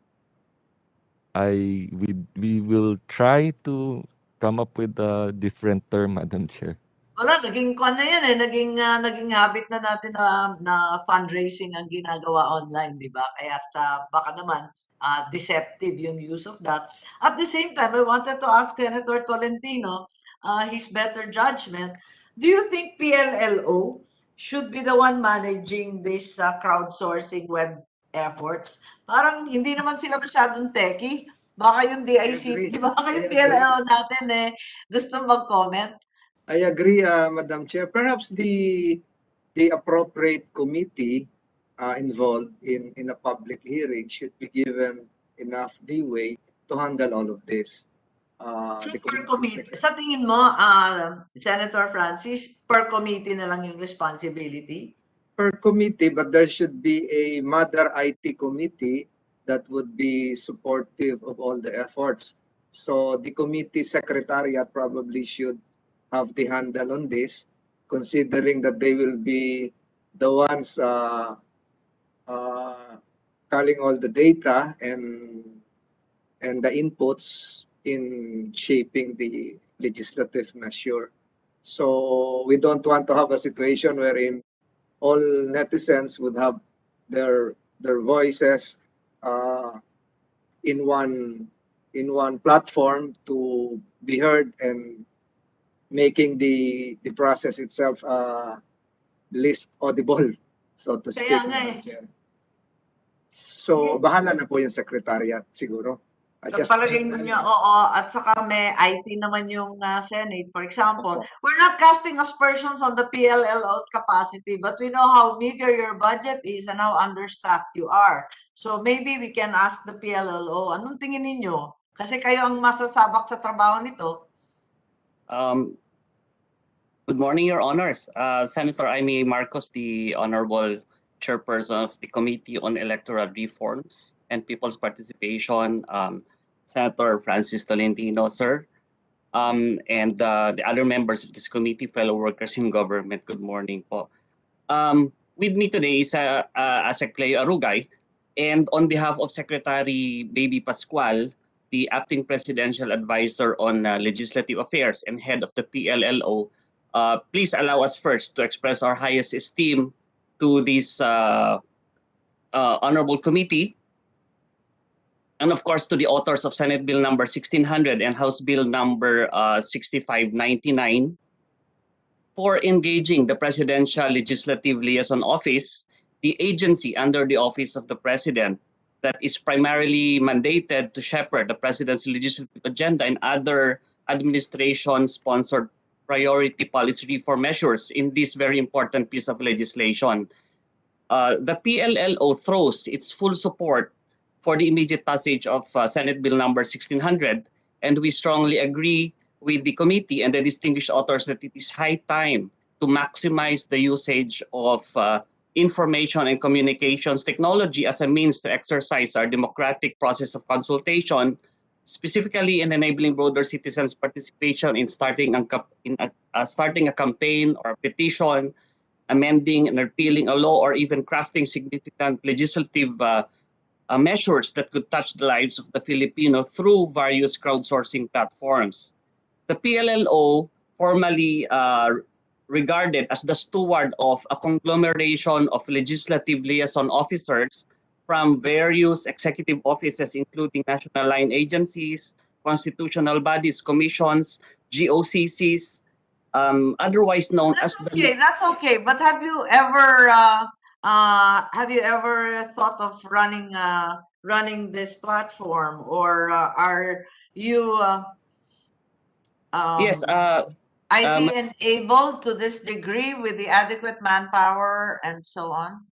We will try to come up with a different term, Madam Chair. Wala, naging kwan na yan eh. Naging habit na natin na fundraising ang ginagawa online, di ba? Kaya baka naman deceptive yung use of that. At the same time, I wanted to ask Senator Tolentino his better judgment. Do you think PLLO should be the one managing this crowdsourcing web efforts? Parang hindi naman sila masyadong techie. Baka yung DICT, baka yung PLLO natin gusto mag-comment. I agree, Madam Chair. Perhaps the appropriate committee involved in a public hearing should be given enough leeway to handle all of this. Per committee. Sa tingin mo, Senator Francis, per committee na lang yung responsibility? Per committee, but there should be a mother IT committee that would be supportive of all the efforts. So the committee secretariat probably should have the handle on this, considering that they will be the ones calling all the data and the inputs in shaping the legislative measure. So we don't want to have a situation wherein all netizens would have their voices in one platform to be heard, and making the process itself least audible, so to speak. So bahala na po yung secretariat siguro. So palagay niyo, oo, at saka may IT naman yung Senate. For example, we're not casting aspersions on the PLLO's capacity, but we know how meager your budget is and how understaffed you are. So maybe we can ask the PLLO, anong tingin ninyo? Kasi kayo ang masasabak sa trabaho nito. Good morning, Your Honors. Senator Amy Marcos, the Honorable Chairperson of the Committee on Electoral Reforms and People's Participation, Senator Francis Tolentino, sir, and the other members of this committee, fellow workers in government, good morning po. With me today is Asek Cleo Arugay, and on behalf of Secretary Baby Pascual, the Acting Presidential Advisor on Legislative Affairs and Head of the PLLO, please allow us first to express our highest esteem to this honorable committee, and of course to the authors of Senate Bill number 1600 and House Bill number 6599 for engaging the Presidential Legislative Liaison Office, the agency under the Office of the President that is primarily mandated to shepherd the President's legislative agenda and other administration-sponsored priority policy reform measures in this very important piece of legislation. The PLLO throws its full support for the immediate passage of Senate Bill number 1600, and we strongly agree with the committee and the distinguished authors that it is high time to maximize the usage of information and communications technology as a means to exercise our democratic process of consultation, specifically in enabling broader citizens' participation in starting a campaign or a petition, amending and repealing a law, or even crafting significant legislative measures that could touch the lives of the Filipino through various crowdsourcing platforms. The PLLO, formally regarded as the steward of a conglomeration of legislative liaison officers from various executive offices, including national line agencies, constitutional bodies, commissions, GOCCs, otherwise known as Okay, that's okay. But have you ever thought of running this platform, or are you Yes, IT enabled to this degree with the adequate manpower and so on?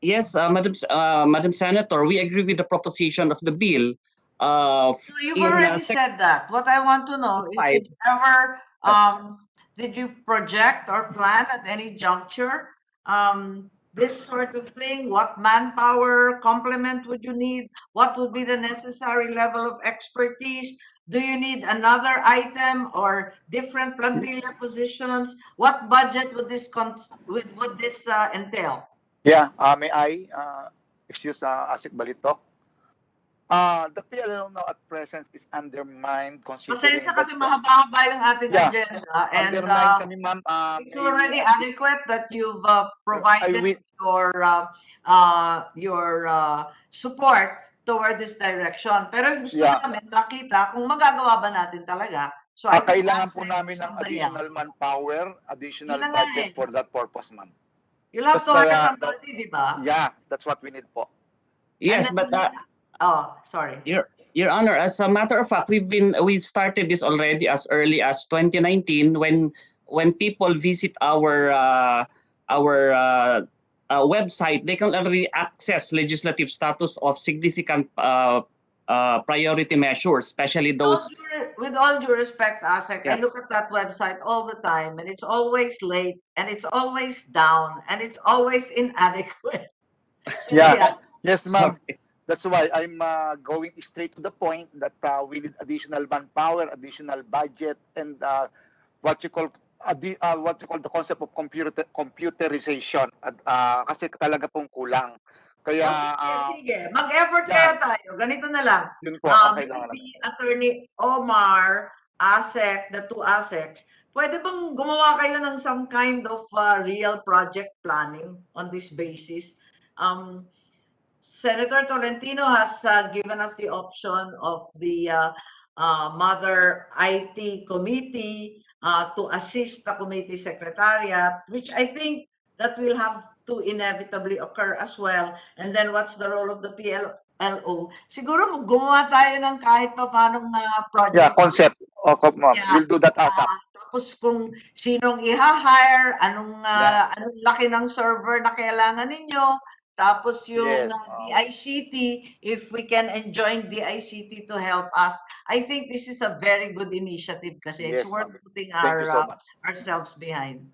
yes, Madam Senator, we agree with the proposition of the bill. So you've already said that. What I want to know is, did you ever did you project or plan at any juncture this sort of thing? What manpower complement would you need? What would be the necessary level of expertise? Do you need another item or different plantilla positions? What budget would this entail? Yeah, may I excuse Asik Balitok? The PLL now at present is undermined considering Pasensya kasi mahaba-haba yung ating Yeah, agenda, and undermined kami, ma'am. it's already adequate that you've provided your support toward this direction. Pero gusto namin makita kung magagawa ba natin talaga. So I think kailangan po namin ng additional manpower, additional budget for that purpose, ma'am. You'll have to hire somebody, di ba? Yeah, that's what we need po. Yes, but sorry. Your Honor, as a matter of fact, we started this already as early as 2019 when people visit our website, they can already access legislative status of significant priority measures, especially those. With all due respect, Asek, I look at that website all the time, and it's always late, and it's always down, and it's always inadequate. So, Yes, ma'am. That's why I'm going straight to the point that we need additional manpower, additional budget, and what you call the concept of computerization. Kasi talaga pong kulang. Kaya sige. Mag-effort kayo tayo. Ganito na lang. Yun po, maybe Attorney Omar, Asek, the two Aseks, pwede bang gumawa kayo ng some kind of real project planning on this basis? Senator Tolentino has given us the option of the Mother IT Committee to assist the committee secretariat, which I think that will have to inevitably occur as well. And then what's the role of the PLLO? Siguro gumawa tayo ng kahit pa paanong project. Yeah, concept. We'll do that ASAP. Tapos kung sinong i-hire, anong laki ng server na kailangan ninyo, Tapos yung Yes, DICT, if we can enjoin DICT to help us, I think this is a very good initiative kasi it's Yes, worth ma'am. putting Thank you so much. ourselves behind.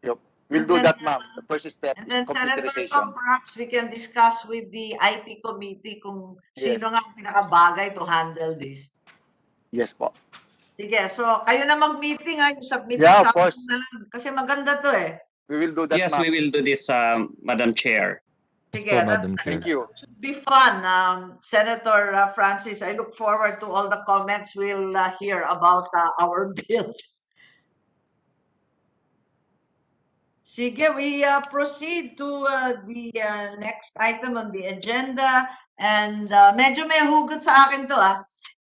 Yep. We'll And do then, that, ma'am. The first step And is then Senator computerization. Tom, perhaps we can discuss with the IT committee kung Yes. sino nga ang pinakabagay to handle this. Yes po. Sige, so kayo na mag-meeting yung submit Yeah, sa of course. akin na lang. Kasi maganda to eh. We will do that, Yes, ma'am. we will do this, Madam Chair. Yes Sige, po, Madam Chair. Thank you. should be fun. Senator Francis, I look forward to all the comments we'll hear about our bills. Sige, we proceed to the next item on the agenda. And medyo may hugot sa akin to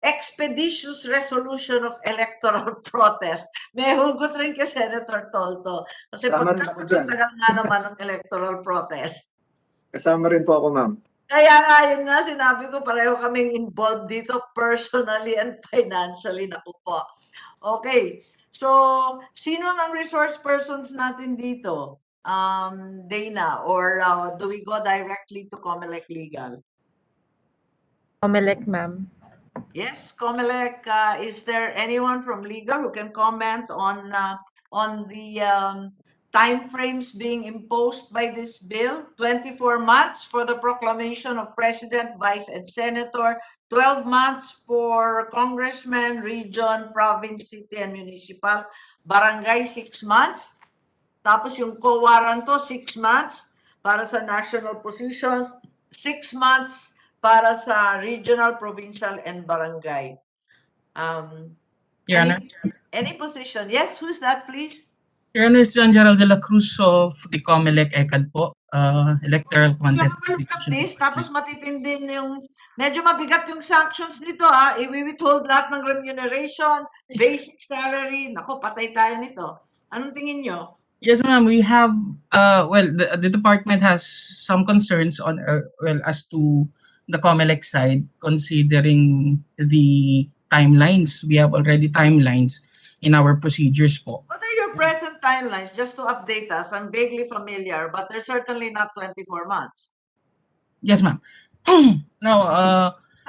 Expeditious resolution of electoral protest. May hugot rin kay Senator Tolto. Kasi Kasama rin ako dyan. pagkakatagal nga naman ng electoral protest. Kasama rin po ako, ma'am. Kaya nga, yun nga, sinabi ko, pareho kaming involved dito personally and financially. Naku po. Okay. So, sino ang resource persons natin dito? Dana, or do we go directly to COMELEC Legal? COMELEC, ma'am. Yes, COMELEC. Is there anyone from legal who can comment on the time frames being imposed by this bill? 24 months for the proclamation of president, vice, and senator. 12 months for congressman, region, province, city, and municipal. Barangay, 6 months. Tapos yung co-warranto, 6 months para sa national positions. 6 months para sa regional, provincial, and barangay. Your Honor. Any position? Yes, who's that, please? Your Honor, it's John Gerald de la Cruz of the COMELEC ECAD po, Electoral Contest. This, tapos matitindi yung, medyo mabigat yung sanctions dito i-withhold lahat ng remuneration, basic salary. Naku, patay tayo nito. Anong tingin nyo? Yes, ma'am. We have, well, the department has some concerns on, well, as to the COMELEC side, considering the timelines. We have already timelines in our procedures po. What are your present timelines? Just to update us, I'm vaguely familiar, but they're certainly not 24 months. Yes, ma'am. No,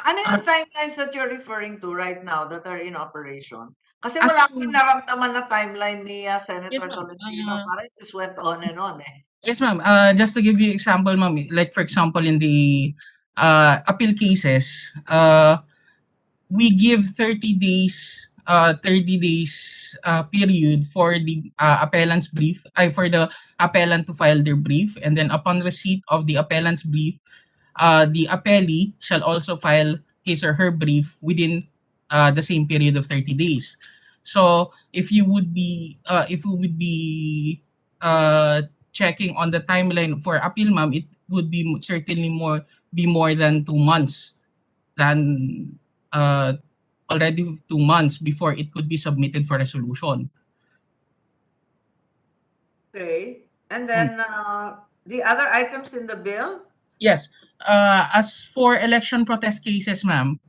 Ano yung timelines that you're referring to right now that are in operation? Kasi wala akong naramdaman na timeline ni Senator Tolentino. Parang it just went on and on Yes, ma'am. Just to give you example, ma'am, like for example, in the appeal cases, we give 30 days period for the appellant's brief, for the appellant to file their brief, and then upon receipt of the appellant's brief, the appellee shall also file his or her brief within the same period of 30 days. So if you would be checking on the timeline for appeal, ma'am, it would be certainly more than 2 months than already 2 months before it could be submitted for resolution. Okay. And then the other items in the bill? Yes. As for election protest cases, ma'am,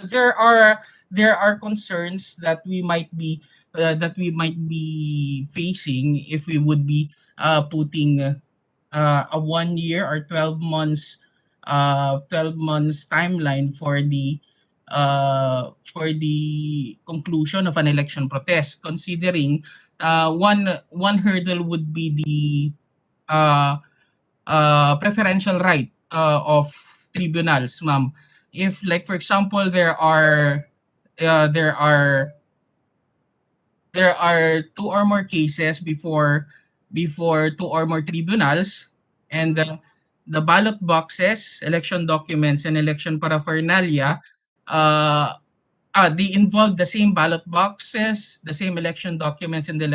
there are concerns that we might be facing if we would be putting a 1 year or 12 months timeline for the conclusion of an election protest, considering one hurdle would be the preferential right of tribunals, ma'am. If, like for example, there are 2 or more cases before 2 or more tribunals, and the ballot boxes, election documents, and election paraphernalia, they involve the same ballot boxes, the same election documents, and the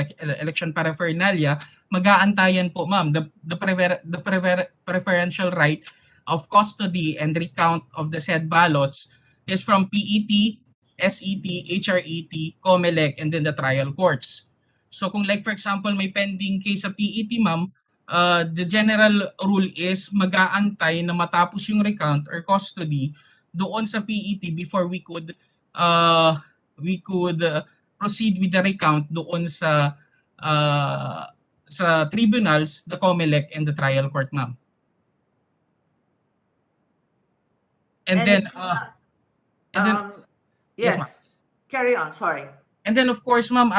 election paraphernalia, mag-aantayan po, ma'am, the preferential right of custody and recount of the said ballots is from PET, SET, HRET, COMELEC, and then the trial courts. So kung like for example may pending case sa PET, ma'am, the general rule is mag-aantay na matapos yung recount or custody doon sa PET before we could proceed with the recount doon sa sa tribunals, the COMELEC, and the trial court, ma'am. And then, and then, yes, ma'am. Yes, carry on, sorry. And then, of course, ma'am,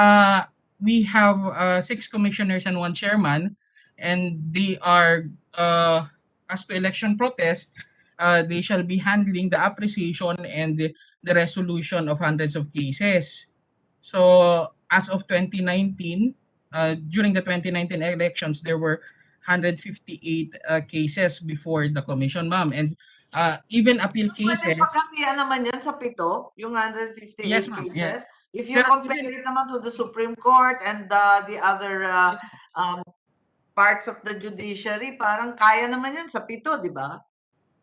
we have 6 commissioners and 1 chairman, and they are, as to election protest, they shall be handling the appreciation and the resolution of hundreds of cases. So, as of 2019, during the 2019 elections, there were 158 cases before the commission, ma'am. And even appeal Pwede cases, pagkatiyan naman yan sa 7, yung 158 yes, ma'am. cases. Yes. If you Pero compare even, it naman to the Supreme Court and the other yes, ma'am. parts of the judiciary, parang kaya naman yan sa 7, di ba?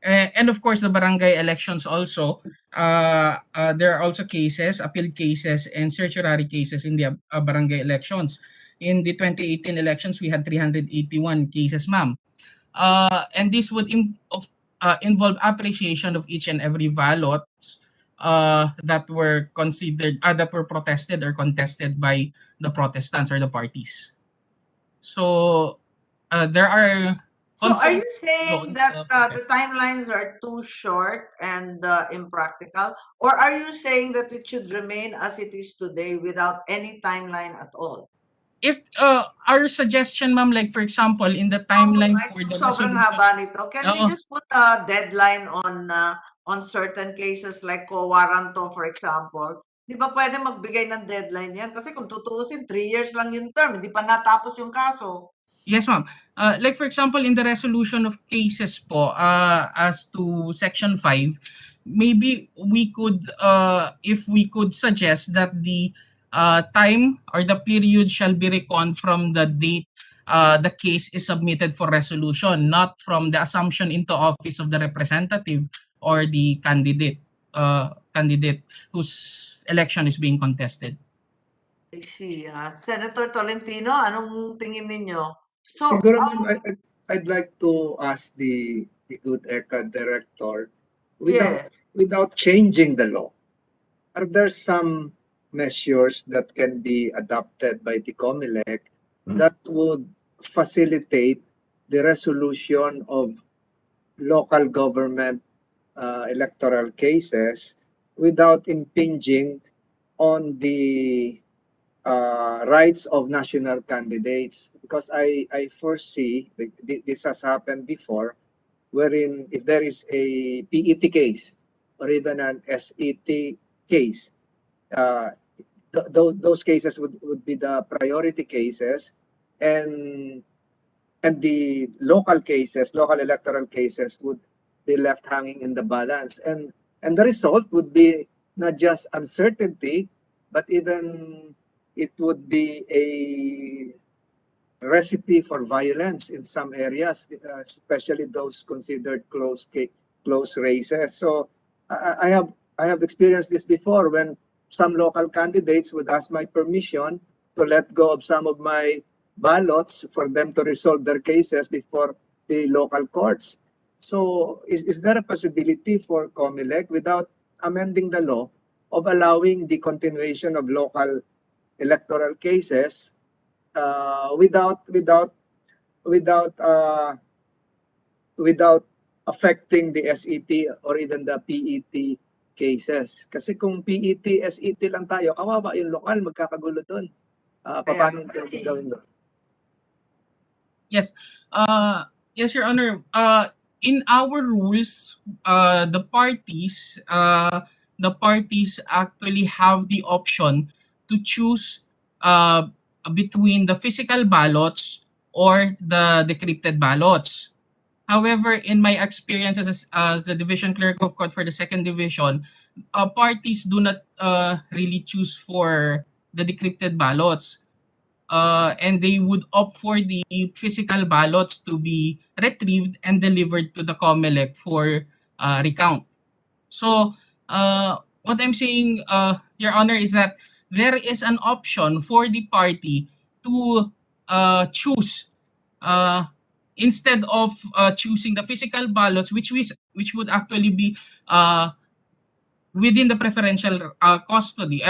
And of course, the barangay elections also, there are also cases, appeal cases, and certiorari cases in the barangay elections. In the 2018 elections, we had 381 cases, ma'am. And this would involve appreciation of each and every ballot that were considered, that were protested or contested by the protestants or the parties. So there are. So are you Constant saying that the timelines are too short and impractical? Or are you saying that it should remain as it is today without any timeline at all? If our suggestion, ma'am, like for example, in the timeline for the Sobrang resolution, haba nito. Can we Oo. just put a deadline on certain cases like co-warranto, for example? Di ba pwede magbigay ng deadline yan? Kasi kung tutuusin, 3 years lang yung term, hindi pa natapos yung kaso. Yes, ma'am. Like for example, in the resolution of cases po, as to Section 5, maybe we could, if we could suggest that the time or the period shall be reckoned from the date the case is submitted for resolution, not from the assumption into office of the representative or the candidate whose election is being contested. I see. Senator Tolentino, anong tingin ninyo? So, Siguro, ma'am, I'd like to ask the good ECA director, without changing the law, are there some measures that can be adopted by the COMELEC that would facilitate the resolution of local government electoral cases without impinging on the rights of national candidates? Because I foresee this has happened before, wherein if there is a PET case or even an SET case, those cases would be the priority cases, and the local cases, local electoral cases, would be left hanging in the balance, and the result would be not just uncertainty, but even it would be a recipe for violence in some areas, especially those considered close races. So I have experienced this before, when some local candidates would ask my permission to let go of some of my ballots for them to resolve their cases before the local courts. So is there a possibility for COMELEC, without amending the law, of allowing the continuation of local electoral cases without affecting the SET or even the PET cases? Kasi kung PET, SET lang tayo, kawawa yung lokal, magkakagulo doon. Paano gawin doon? Yes. Yes, Your Honor. In our rules, the parties actually have the option to choose between the physical ballots or the decrypted ballots. However, in my experience as the division clerk of court for the second division, parties do not really choose for the decrypted ballots. And they would opt for the physical ballots to be retrieved and delivered to the COMELEC for recount. So what I'm saying, Your Honor, is that there is an option for the party to choose instead of choosing the physical ballots, which would actually be within the preferential custody,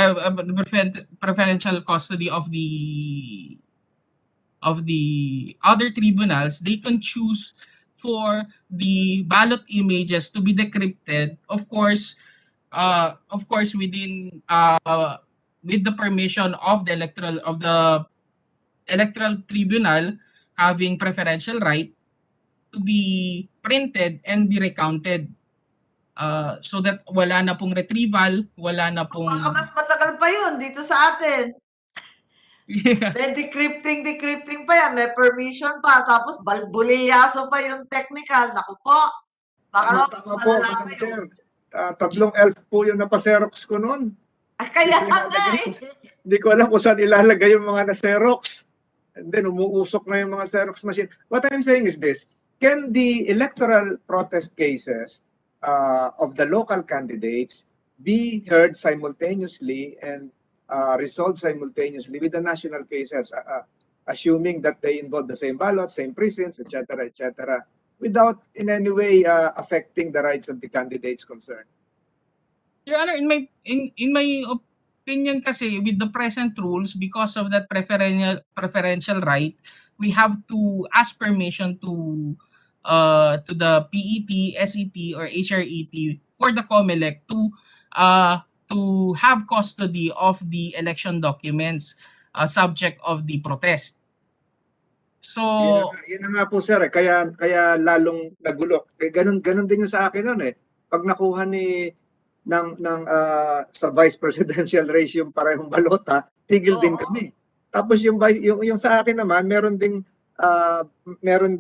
preferential custody of the other tribunals, they can choose for the ballot images to be decrypted, of course within with the permission of the electoral tribunal having preferential right to be printed and be recounted, so that wala na pong retrieval, wala na pong Baka mas matagal pa yun dito sa atin. Yeah. May decrypting pa yan, may permission pa, tapos bulilyaso pa yung technical. Naku po, baka naman mas Tama po, malala pa Madam yun. Chair. 3 elf po yung napaserox ko noon. Kaya Hindi ko nga ilalagay. eh. Hindi ko alam kung saan ilalagay yung mga na-Xerox. And then umuusok na yung mga Xerox machine. What I'm saying is this, can the electoral protest cases of the local candidates be heard simultaneously and resolved simultaneously with the national cases, assuming that they involve the same ballots, same precincts, etc., without in any way affecting the rights of the candidates concerned? Your Honor, in my opinion kasi, with the present rules, because of that preferential right, we have to ask permission to the PET, SET, or HRET for the COMELEC to have custody of the election documents subject of the protest. So, Yun na nga po sir, kaya lalong nagulo. Ganun din yung sa akin noon eh. Pag nakuha sa vice presidential race yung parehong balota, tigil din kami. Tapos yung sa akin naman, meron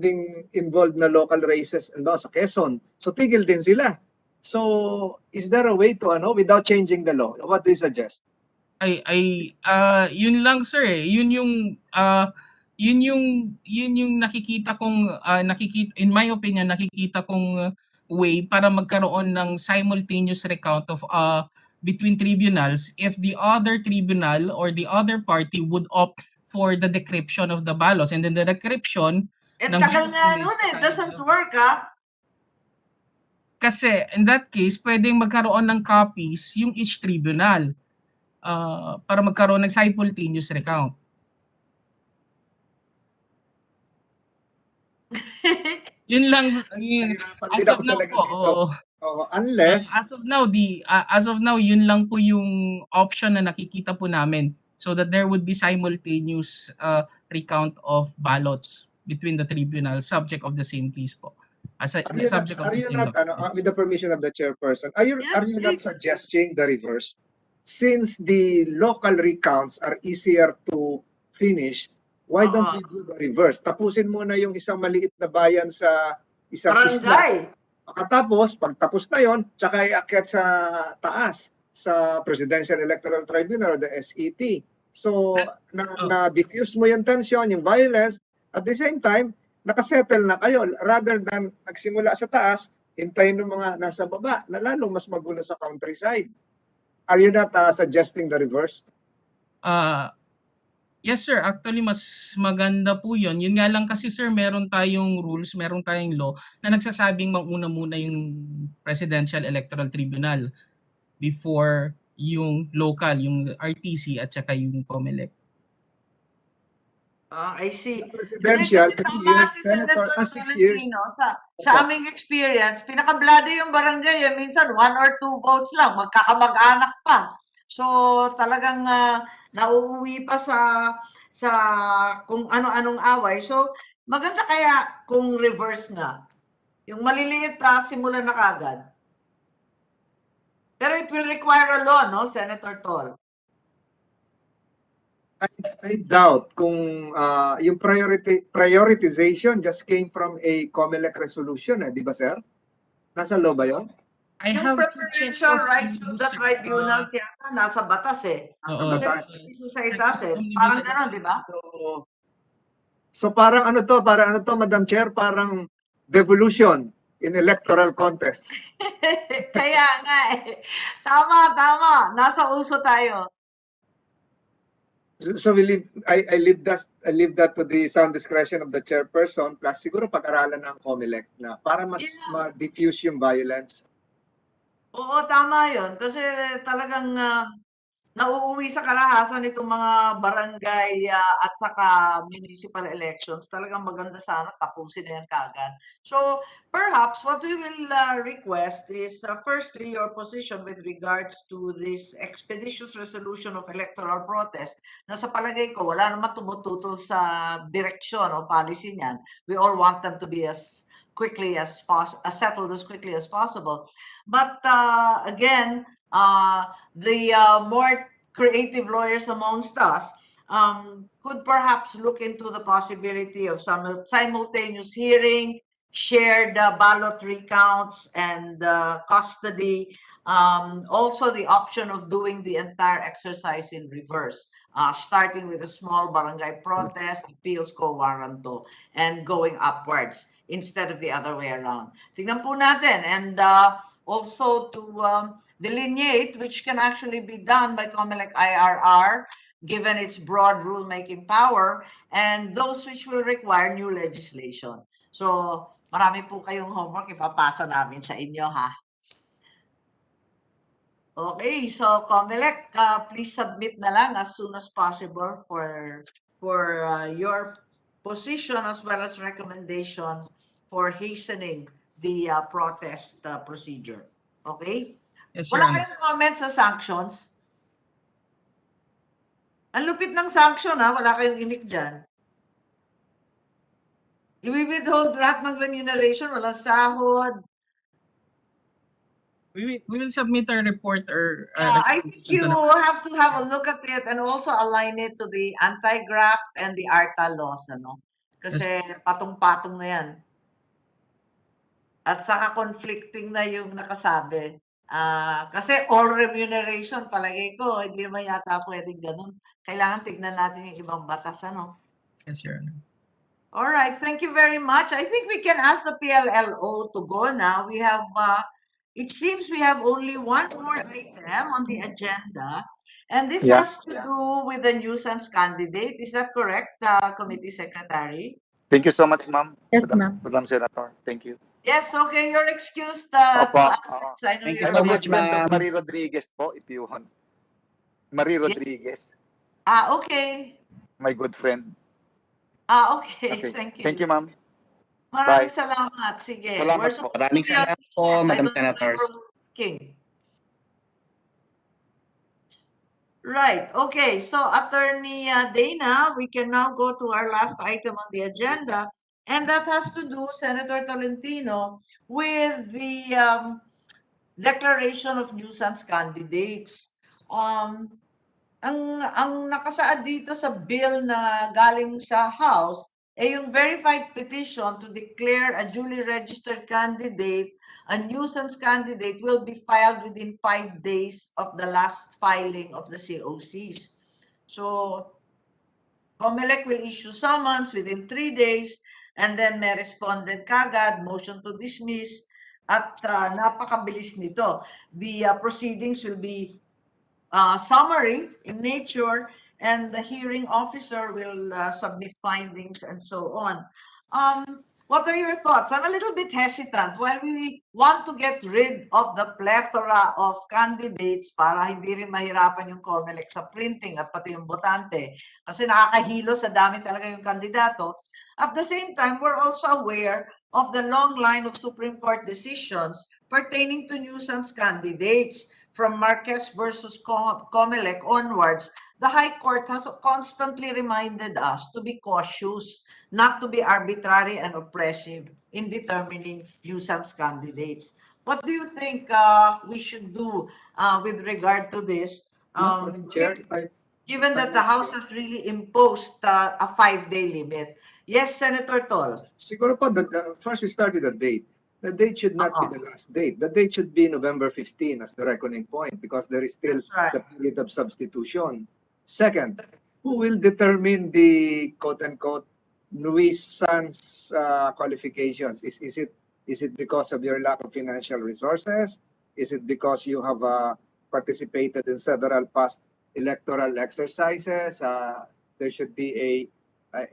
ding involved na local races sa Quezon. So tigil din sila. So is there a way to without changing the law? What do you suggest? Yun lang sir eh. Yun yung nakikita kong in my opinion nakikita kong way para magkaroon ng simultaneous recount of between tribunals if the other tribunal or the other party would opt for the decryption of the ballots, and then the decryption Tagal nga nun eh, doesn't work kasi in that case pwedeng magkaroon ng copies yung each tribunal para magkaroon ng simultaneous recount. Yun lang as of now po. Unless as of now yun lang po yung option na nakikita po namin, so that there would be simultaneous recount of ballots between the tribunal subject of the same case po. With the permission of the chairperson, are you not suggesting the reverse? Since the local recounts are easier to finish, why don't we do the reverse? Tapusin muna yung isang maliit na bayan sa isang isla. Pagkatapos, pagtapos na yon, tsaka iakyat sa taas, sa Presidential Electoral Tribunal or the SET. So, na-diffuse mo yung tension, yung violence, at the same time, nakasettle na kayo rather than nagsimula sa taas, hintayin ng mga nasa baba na lalong mas magulo sa countryside. Are you not suggesting the reverse? Yes sir, actually mas maganda po yun. Yun nga lang kasi sir, meron tayong rules, meron tayong law na nagsasabing mauna muna yung Presidential Electoral Tribunal before yung local, yung RTC at saka yung COMELEC. I see. Presidential, 3 years, Senator, 6 years. Sa aming experience, pinakablado yung barangay. Minsan, 1 or 2 votes lang. Magkakamag-anak pa. So, talagang nauuwi pa sa kung ano-anong away. So, maganda kaya kung reverse nga. Yung maliliit, simulan na kagad. Pero it will require a law, no, Senator Tol? I doubt kung yung prioritization just came from a COMELEC resolution, di ba sir? Nasa law ba yun? Yung preferential rights of the tribunals yata nasa batas eh. Nasa batas. Sa itas eh. Parang gano'n, di ba? So parang ano to, Madam Chair, parang devolution in electoral contests. Kaya nga eh. Tama. Nasa uso tayo. So I leave that to the sound discretion of the chairperson, plus siguro pag-aralan ng COMELEC na para mas ma-diffuse yung violence. Oo, tama yun. Kasi talagang nauuwi sa kalahasan itong mga barangay at saka municipal elections, talagang maganda sana tapusin na yan kaagad. So perhaps what we will request is firstly your position with regards to this expeditious resolution of electoral protest na sa palagay ko wala naman tumututol sa direksyon o policy niyan. We all want them to be as quickly as possible, settled as quickly as possible. But again, the more creative lawyers amongst us could perhaps look into the possibility of some simultaneous hearing, shared ballot recounts and custody. Also the option of doing the entire exercise in reverse, starting with a small barangay protest, appeals co warranto, and going upwards instead of the other way around. Tingnan po natin. And also to delineate, which can actually be done by COMELEC IRR, given its broad rulemaking power, and those which will require new legislation. So, marami po kayong homework, ipapasa namin sa inyo, ha? Okay, so COMELEC, please submit na lang as soon as possible for your position as well as recommendations for hastening the protest procedure. Okay? Yes, Your Wala Honor. kayong comments sa sanctions? Ang lupit ng sanction, ha? Wala kayong inik dyan. I-withhold lahat ng remuneration, walang sahod. We will submit our report or I think recommendations you on have to have a look at it and also align it to the anti-graft and the ARTA laws, ano? Kasi patong-patong na yan. At saka conflicting na yung nakasabi. Kasi all remuneration, palagay ko, hindi naman yata pwedeng ganun. Kailangan tignan natin yung ibang batas, ano? Yes, Your Honor. All right, thank you very much. I think we can ask the PLLO to go now. We have, it seems we have only one more item on the agenda, and this Yeah. has to do with the nuisance candidate. Is that correct, Committee Secretary? Thank you so much, ma'am. Yes, ma'am. Madam Senator. Thank you. Yes, okay, you're excused to Opo. ask this. I know Thank you you're so I'm a much, husband of ma'am. Marie Rodriguez po, if you want. Marie Yes. Rodriguez, Okay. my good friend. Okay, Okay. thank you. Thank you, ma'am. Maraming Bye. salamat. Sige. Salamat We're po. supposed Maraming to be on salamat po, recess. I Madam don't Senators. remember speaking. Right. Okay. So, Attorney Dana, we can now go to our last item on the agenda, and that has to do, Senator Tolentino, with the declaration of nuisance candidates. Ang nakasaad dito sa bill na galing sa House ay yung verified petition to declare a duly registered candidate a nuisance candidate will be filed within 5 days of the last filing of the COCs. So, COMELEC will issue summons within 3 days and then may responded kagad, motion to dismiss, at napakabilis nito. The proceedings will be summary in nature, and the hearing officer will submit findings and so on. What are your thoughts? I'm a little bit hesitant. While we want to get rid of the plethora of candidates para hindi rin mahirapan yung COMELEC sa printing at pati yung botante, kasi nakakahilo sa dami talaga yung kandidato. At the same time, we're also aware of the long line of Supreme Court decisions pertaining to nuisance candidates. From Marquez versus COMELEC onwards, the High Court has constantly reminded us to be cautious, not to be arbitrary and oppressive in determining nuisance candidates. What do you think we should do with regard to this? Madam Chair, Given that the House has really imposed a 5-day limit. Yes, Senator Tol. siguro po, first we start with the date. The date should not be the last date. The date should be November 15 as the reckoning point because there is still That's right. the period of substitution. Second, who will determine the quote-unquote nuisance qualifications? Is it because of your lack of financial resources? Is it because you have participated in several past electoral exercises? There should be a I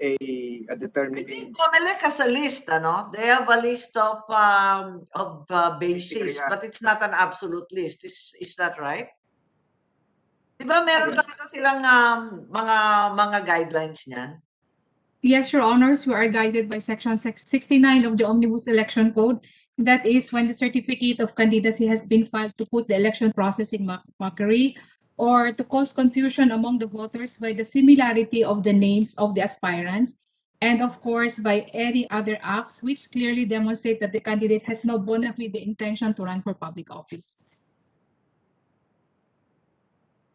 determining think COMELEC has a list, ano? They have a list of bases, Criteria. but it's not an absolute list. Is that right? Di ba meron Yes. talaga silang mga guidelines niyan? Yes, Your Honors, we are guided by Section 69 of the Omnibus Election Code. That is when the certificate of candidacy has been filed to put the election process in mockery or to cause confusion among the voters by the similarity of the names of the aspirants, and of course by any other acts which clearly demonstrate that the candidate has no bona fide intention to run for public office.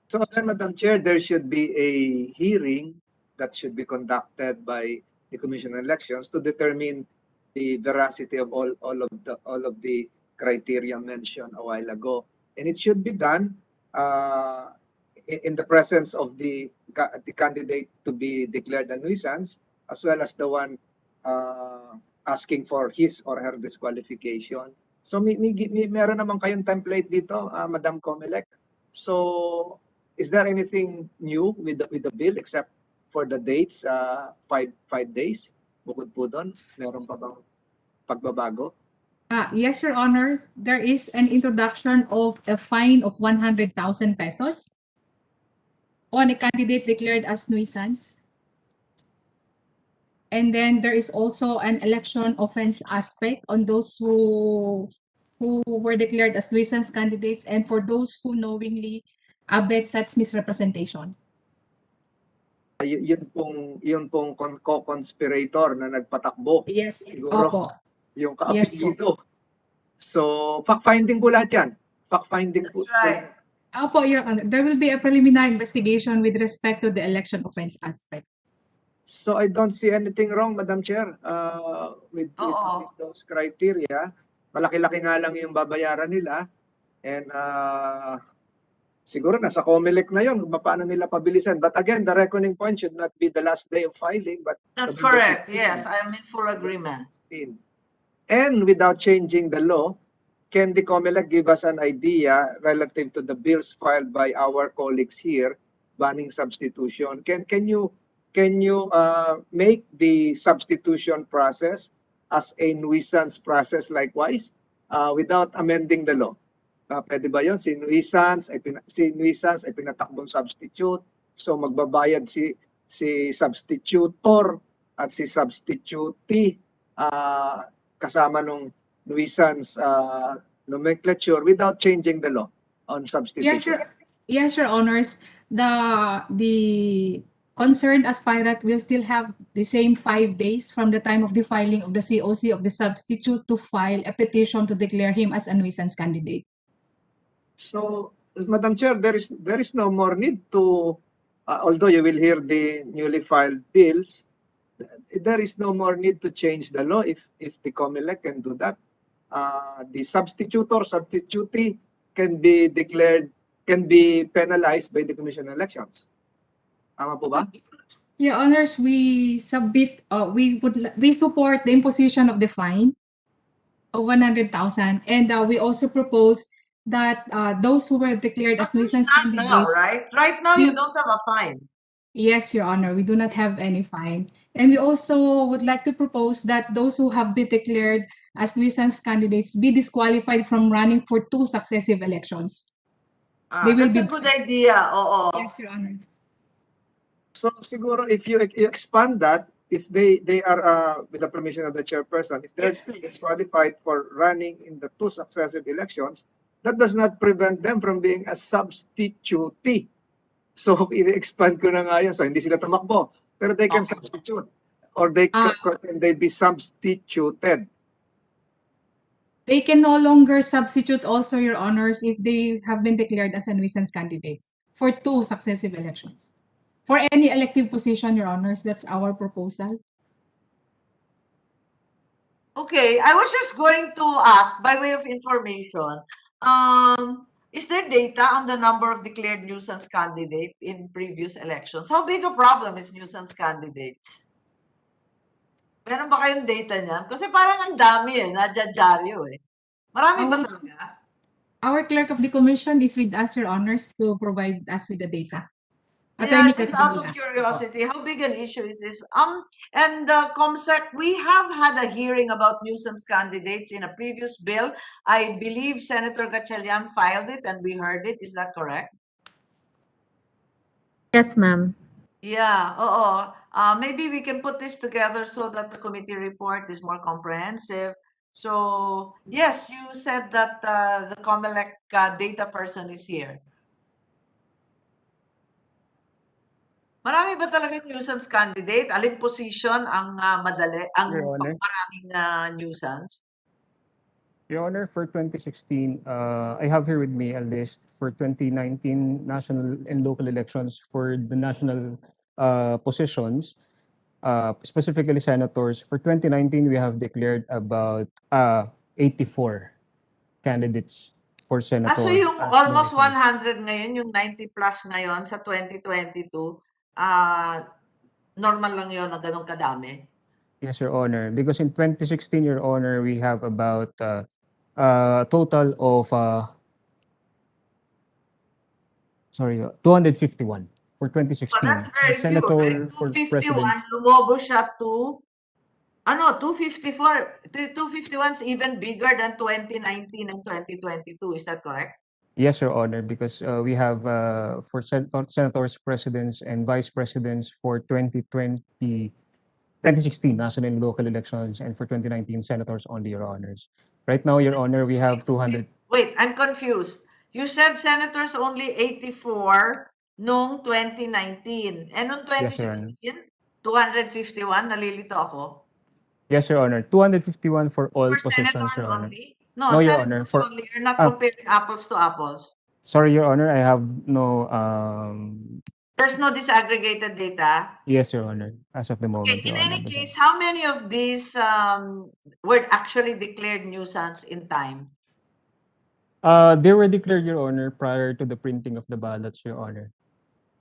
So then, Madam Chair, there should be a hearing that should be conducted by the Commission on Elections to determine the veracity of all of the criteria mentioned a while ago, and it should be done in the presence of the candidate to be declared a nuisance, as well as the one asking for his or her disqualification. So meron naman kayong template dito, Madam COMELEC. So is there anything new with the bill except for the dates, 5 days? Bukod po doon, meron pa bang pagbabago? Yes, Your Honors, there is an introduction of a fine of 100,000 pesos on a candidate declared as nuisance. And then there is also an election offense aspect on those who were declared as nuisance candidates and for those who knowingly abet such misrepresentation. Yun pong co-conspirator na nagpatakbo. Yes, Siguro, opo. yung Yes po. kaapelyido. So, fact-finding po lahat yan. Fact-finding po. That's right. Opo, Your Honor, there will be a preliminary investigation with respect to the election offense aspect. So I don't see anything wrong, Madam Chair, with those criteria. Malaki-laki nga lang yung babayaran nila. And siguro nasa COMELEC na yun, kung paano nila pabilisan. But again, the reckoning point should not be the last day of filing, but That's November correct. 16. Yes, I am in full agreement. And without changing the law, can the COMELEC give us an idea relative to the bills filed by our colleagues here banning substitution? Can you make the substitution process as a nuisance process likewise without amending the law? Pwede ba yun? Si nuisance ay pinatakbong substitute. So magbabayad si substitutor at si substitutee kasama nung nuisance nomenclature without changing the law on substitution. Yes, Your Honors. The concerned aspirant will still have the same 5 days from the time of the filing of the COC of the substitute to file a petition to declare him as a nuisance candidate. So, Madam Chair, there is no more need to, although you will hear the newly filed bills, there is no more need to change the law if the COMELEC can do that. The substitutor, substitutee can be penalized by the Commission on Elections. Tama po ba? Your Honors, we support the imposition of the fine of 100,000, and we also propose that those who were declared as nuisance candidates. Now, right? Right now, you don't have a fine. Yes, Your Honor, we do not have any fine. And we also would like to propose that those who have been declared as nuisance candidates be disqualified from running for 2 successive elections. That's a good idea. Yes, Your Honor. So siguro if you expand that, if they are with the permission of the chairperson, if they're disqualified for running in the 2 successive elections, that does not prevent them from being a substitutee. So i-expand ko na nga yun. So hindi sila tumakbo, pero they can substitute or can they be substituted? They can no longer substitute also, Your Honors, if they have been declared as a nuisance candidate for 2 successive elections. For any elective position, Your Honors, that's our proposal. Okay, I was just going to ask, by way of information, is there data on the number of declared nuisance candidates in previous elections? How big a problem is nuisance candidates? Meron ba kayong data niyan? Kasi parang ang dami nadyadyaryo Marami ba talaga? Our clerk of the commission is with us, Your Honors, to provide us with the data. Yeah, just out of curiosity, how big an issue is this? And COMSEC, we have had a hearing about nuisance candidates in a previous bill. I believe Senator Gatchalian filed it and we heard it. Is that correct? Yes, ma'am. Yeah, oo. Maybe we can put this together so that the committee report is more comprehensive. So, yes, you said that the COMELEC data person is here. Marami ba talaga nuisance candidate? Alin position ang madali, ang Your Honor. maraming nuisance? Your Honor, for 2016, I have here with me a list for 2019 national and local elections for the national positions, specifically senators. For 2019, we have declared about 84 candidates for senator. So yung as almost nominations. 100 ngayon, yung 90 plus ngayon sa 2022, normal lang yun na ganun kadami? Yes, Your Honor. Because in 2016, Your Honor, we have about total of 251 for 2016. But that's very few, Senator right? for 251, president. lumobo siya to, 254. 251 is even bigger than 2019 and 2022. Is that correct? Yes, Your Honor, because we have for senators, presidents, and vice presidents for 2016 national and local elections, and for 2019 senators only, Your Honors. Right now, Your Honor, we have 200. Wait, I'm confused. You said senators only 84 noong 2019. And noong Yes, Your Honor. 2016, 251, nalilito ako. Yes, Your Honor. 251 for all For positions, senators Your Honor. only? No, Your Honor. senators only. You're not comparing apples to apples. Sorry, Your Honor, I have no. There's no disaggregated data? Yes, Your Honor. As of the moment, Okay, in Your Honor. any case, how many of these were actually declared nuisance in time? They were declared, Your Honor, prior to the printing of the ballots, Your Honor.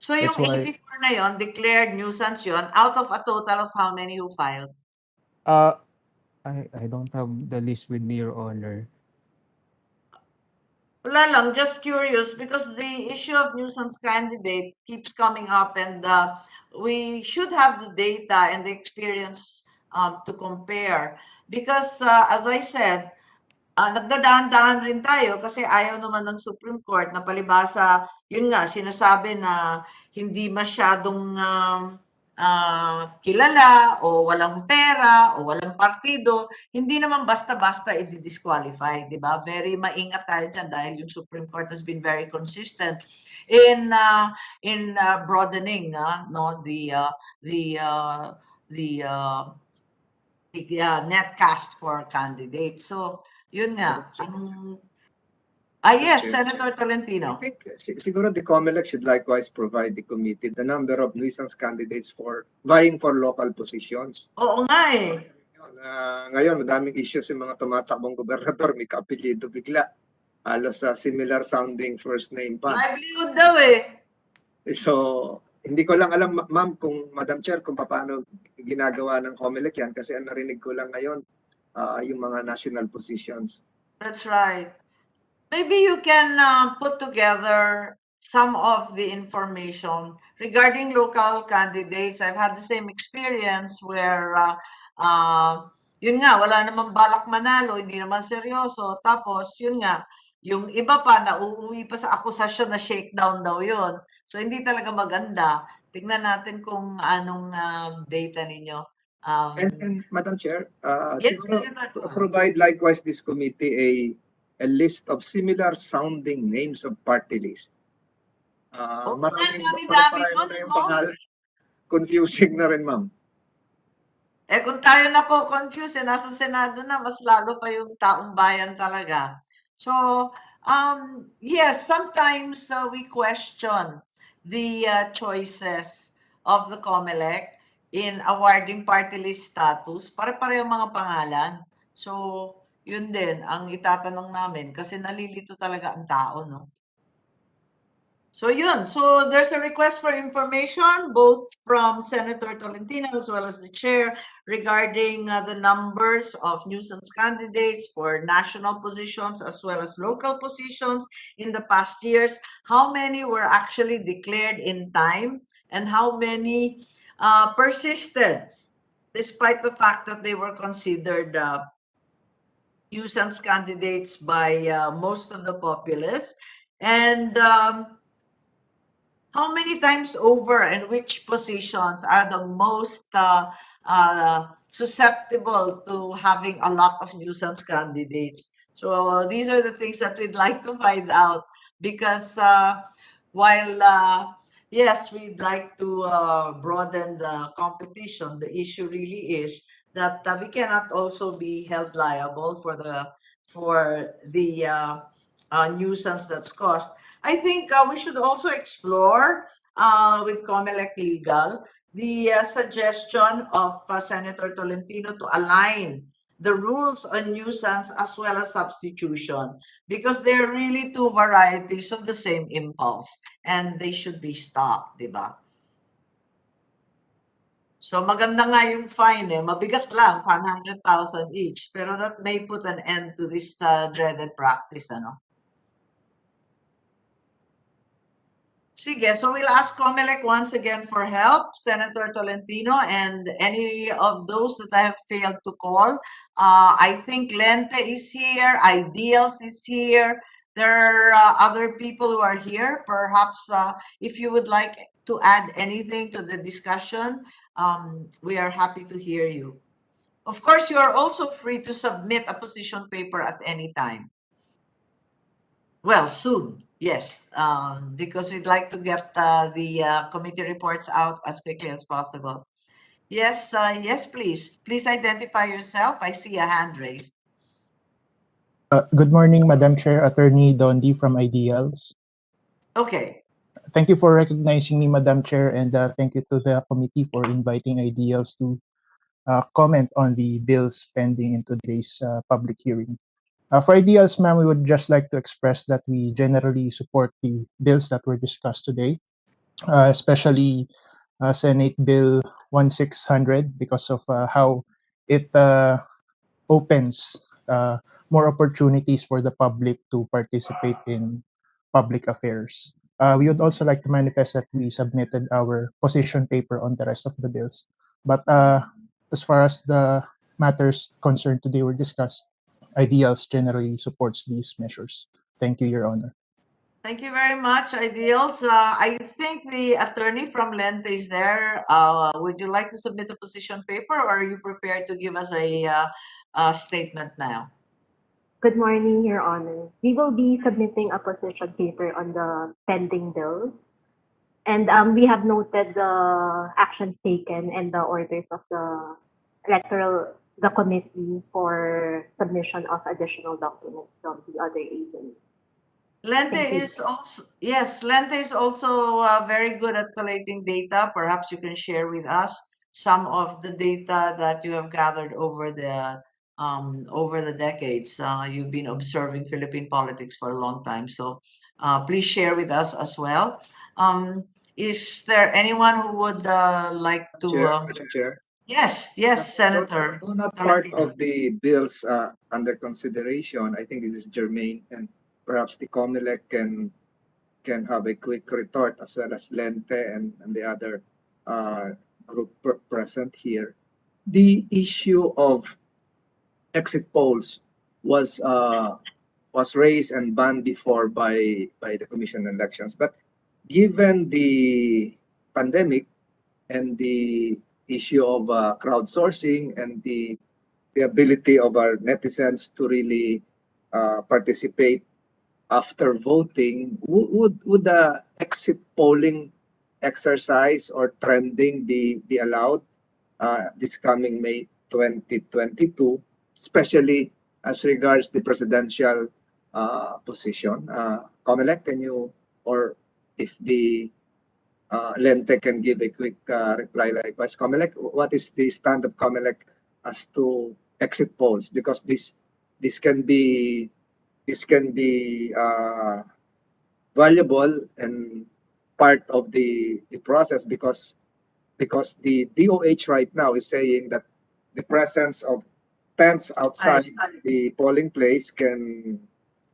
So yung That's why- 84 na yon, declared nuisance yon, out of a total of how many who filed? I don't have the list with me, Your Honor. Wala lang, just curious because the issue of nuisance candidate keeps coming up, and we should have the data and the experience to compare. Because as I said, nagdadaan-daan rin tayo kasi ayaw naman ng Supreme Court na palibhasa, yun nga, sinasabi na hindi masyadong kilala o walang pera o walang partido, hindi naman basta-basta i-disqualify, di ba? Very maingat tayo dyan dahil yung Supreme Court has been very consistent in broadening the net cast for candidates. So, yun nga. Yes, Chair. Senator Tolentino. I think siguro the COMELEC should likewise provide the committee the number of nuisance candidates for vying for local positions. Oo nga eh. Ngayon, madaming issues yung mga tumatakbong gobernador, may kaapelyido bigla. Halos sa similar sounding first name pa. Livelihood daw eh. So, hindi ko lang alam, ma'am, kung Madam Chair, kung paano ginagawa ng COMELEC yan kasi ang narinig ko lang ngayon yung mga national positions. That's right. Maybe you can put together some of the information regarding local candidates. I've had the same experience where yun nga, wala namang balak manalo, hindi naman seryoso. Tapos, yun nga, yung iba pa na uuwi pa sa akusasyon na shakedown daw yun. So, hindi talaga maganda. Tingnan natin kung anong data ninyo. And Madam Chair, Yes, siguro Senator. provide likewise this committee a list of similar sounding names of party lists. Maraming dami-dami pareho nun, na yung no? pangalan. Confusing na rin, ma'am. Kung tayo na po confused, nasa Senado na, mas lalo pa yung taong bayan talaga. So, yes, sometimes we question the choices of the COMELEC in awarding party list status. Pare-pareho mga pangalan. So, yun din ang itatanong namin kasi nalilito talaga ang tao, no? So yun, so there's a request for information both from Senator Tolentino as well as the chair regarding the numbers of nuisance candidates for national positions as well as local positions in the past years. How many were actually declared in time and how many persisted despite the fact that they were considered nuisance candidates by most of the populace. And How many times over and which positions are the most susceptible to having a lot of nuisance candidates? So these are the things that we'd like to find out because while yes, we'd like to broaden the competition, the issue really is that we cannot also be held liable for the nuisance that's caused. I think we should also explore with COMELEC Legal the suggestion of Senator Tolentino to align the rules on nuisance as well as substitution because they're really two varieties of the same impulse and they should be stopped, di ba? So maganda nga yung fine eh, mabigat lang, 100,000 each, pero that may put an end to this dreaded practice, ano? Sige, so we'll ask COMELEC once again for help, Senator Tolentino, and any of those that I have failed to call. I think Lente is here, Ideals is here. There are other people who are here. Perhaps if you would like to add anything to the discussion, we are happy to hear you. Of course, you are also free to submit a position paper at any time. Well, soon, yes, because we'd like to get the committee reports out as quickly as possible. Yes, yes, please. Please identify yourself. I see a hand raised. Good morning, Madam Chair, Attorney Dondi from Ideals. Okay. Thank you for recognizing me, Madam Chair, and thank you to the committee for inviting Ideals to comment on the bills pending in today's public hearing. For Ideals, ma'am, we would just like to express that we generally support the bills that were discussed today, especially Senate Bill 1600 because of how it opens more opportunities for the public to participate in public affairs. We would also like to manifest that we submitted our position paper on the rest of the bills. But as far as the matters concerned today were discussed, Ideals generally supports these measures. Thank you, Your Honor. Thank you very much, Ideals. I think the attorney from Lente is there. Would you like to submit a position paper or are you prepared to give us a statement now? Good morning, Your Honor. We will be submitting a position paper on the pending bills. And we have noted the actions taken and the orders of the the committee for submission of additional documents from the other agencies. Lente Thank you. is also, yes, Lente is also very good at collating data. Perhaps you can share with us some of the data that you have gathered over the decades. You've been observing Philippine politics for a long time, so please share with us as well. Is there anyone who would like to? Madam Chair. Yes, yes, Senator. Though not part of the bills under consideration, I think this is germane, and perhaps the COMELEC can have a quick retort as well as Lente and the other group present here. The issue of exit polls was raised and banned before by the Commission on Elections, but given the pandemic and the issue of crowdsourcing and the ability of our netizens to really participate after voting, would the exit polling exercise or trending be allowed this coming May 2022, especially as regards the presidential position? COMELEC, can you, or if the Lente can give a quick reply likewise. COMELEC, what is the stand of COMELEC as to exit polls? Because this can be valuable and part of the process because the DOH right now is saying that the presence of tents outside the polling place can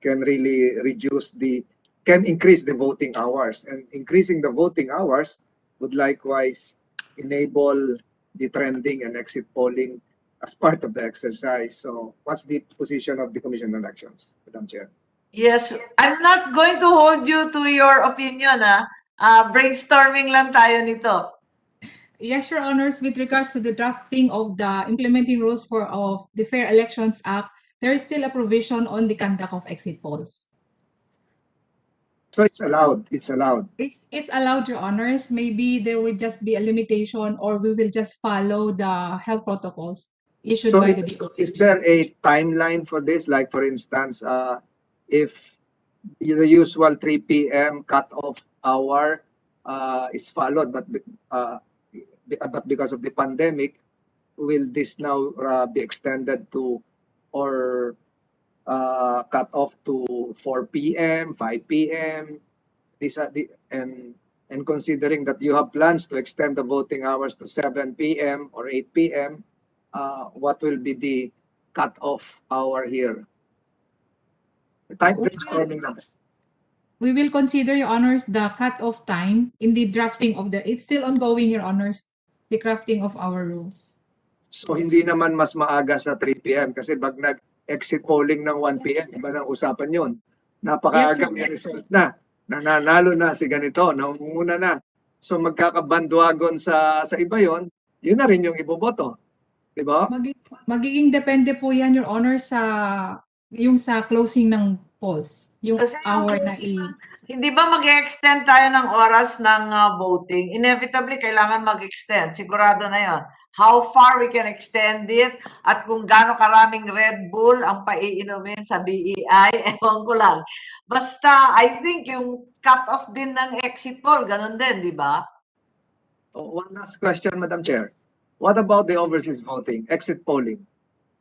really can increase the voting hours, and increasing the voting hours would likewise enable the trending and exit polling as part of the exercise. So what's the position of the Commission on Elections, Madam Chair? Yes, I'm not going to hold you to your opinion. Brainstorming lang tayo nito. Yes, Your Honors, with regards to the drafting of the implementing rules of the Fair Elections Act, there is still a provision on the conduct of exit polls. So it's allowed. It's allowed. It's allowed, Your Honors. Maybe there will just be a limitation, or we will just follow the health protocols issued So by the is there a timeline for this? Like, for instance, if the usual 3 p.m. cutoff hour is followed, but because of the pandemic, will this now be extended to or cut off to 4 p.m., 5 p.m.? These are and considering that you have plans to extend the voting hours to 7 p.m. or 8 p.m., what will be the cut-off hour here? Time brainstorming lang. We will consider, Your Honors, the cut-off time in the drafting of it's still ongoing, Your Honors, the crafting of our rules. So hindi naman mas maaga sa 3 p.m. kasi pag nag-exit polling ng 1 p.m., iba nang usapan yun. Napakaaga, Yes, may result na. Nananalo na si ganito, nangunguna na. So magkakabandwagon sa iba yon, yun na rin yung iboboto. Di ba? Magiging depende po yan, Your Honor, yung sa closing ng polls. Yung Kasi yung hour na closing hindi ba mag-extend tayo ng oras ng voting? Inevitably, kailangan mag-extend. Sigurado na yon. How far we can extend it at kung gaano karaming Red Bull ang paiinumin sa BEI, ewan ko lang. Basta, I think yung cut-off din ng exit poll, ganun din, di ba? One last question, Madam Chair. What about the overseas voting, exit polling?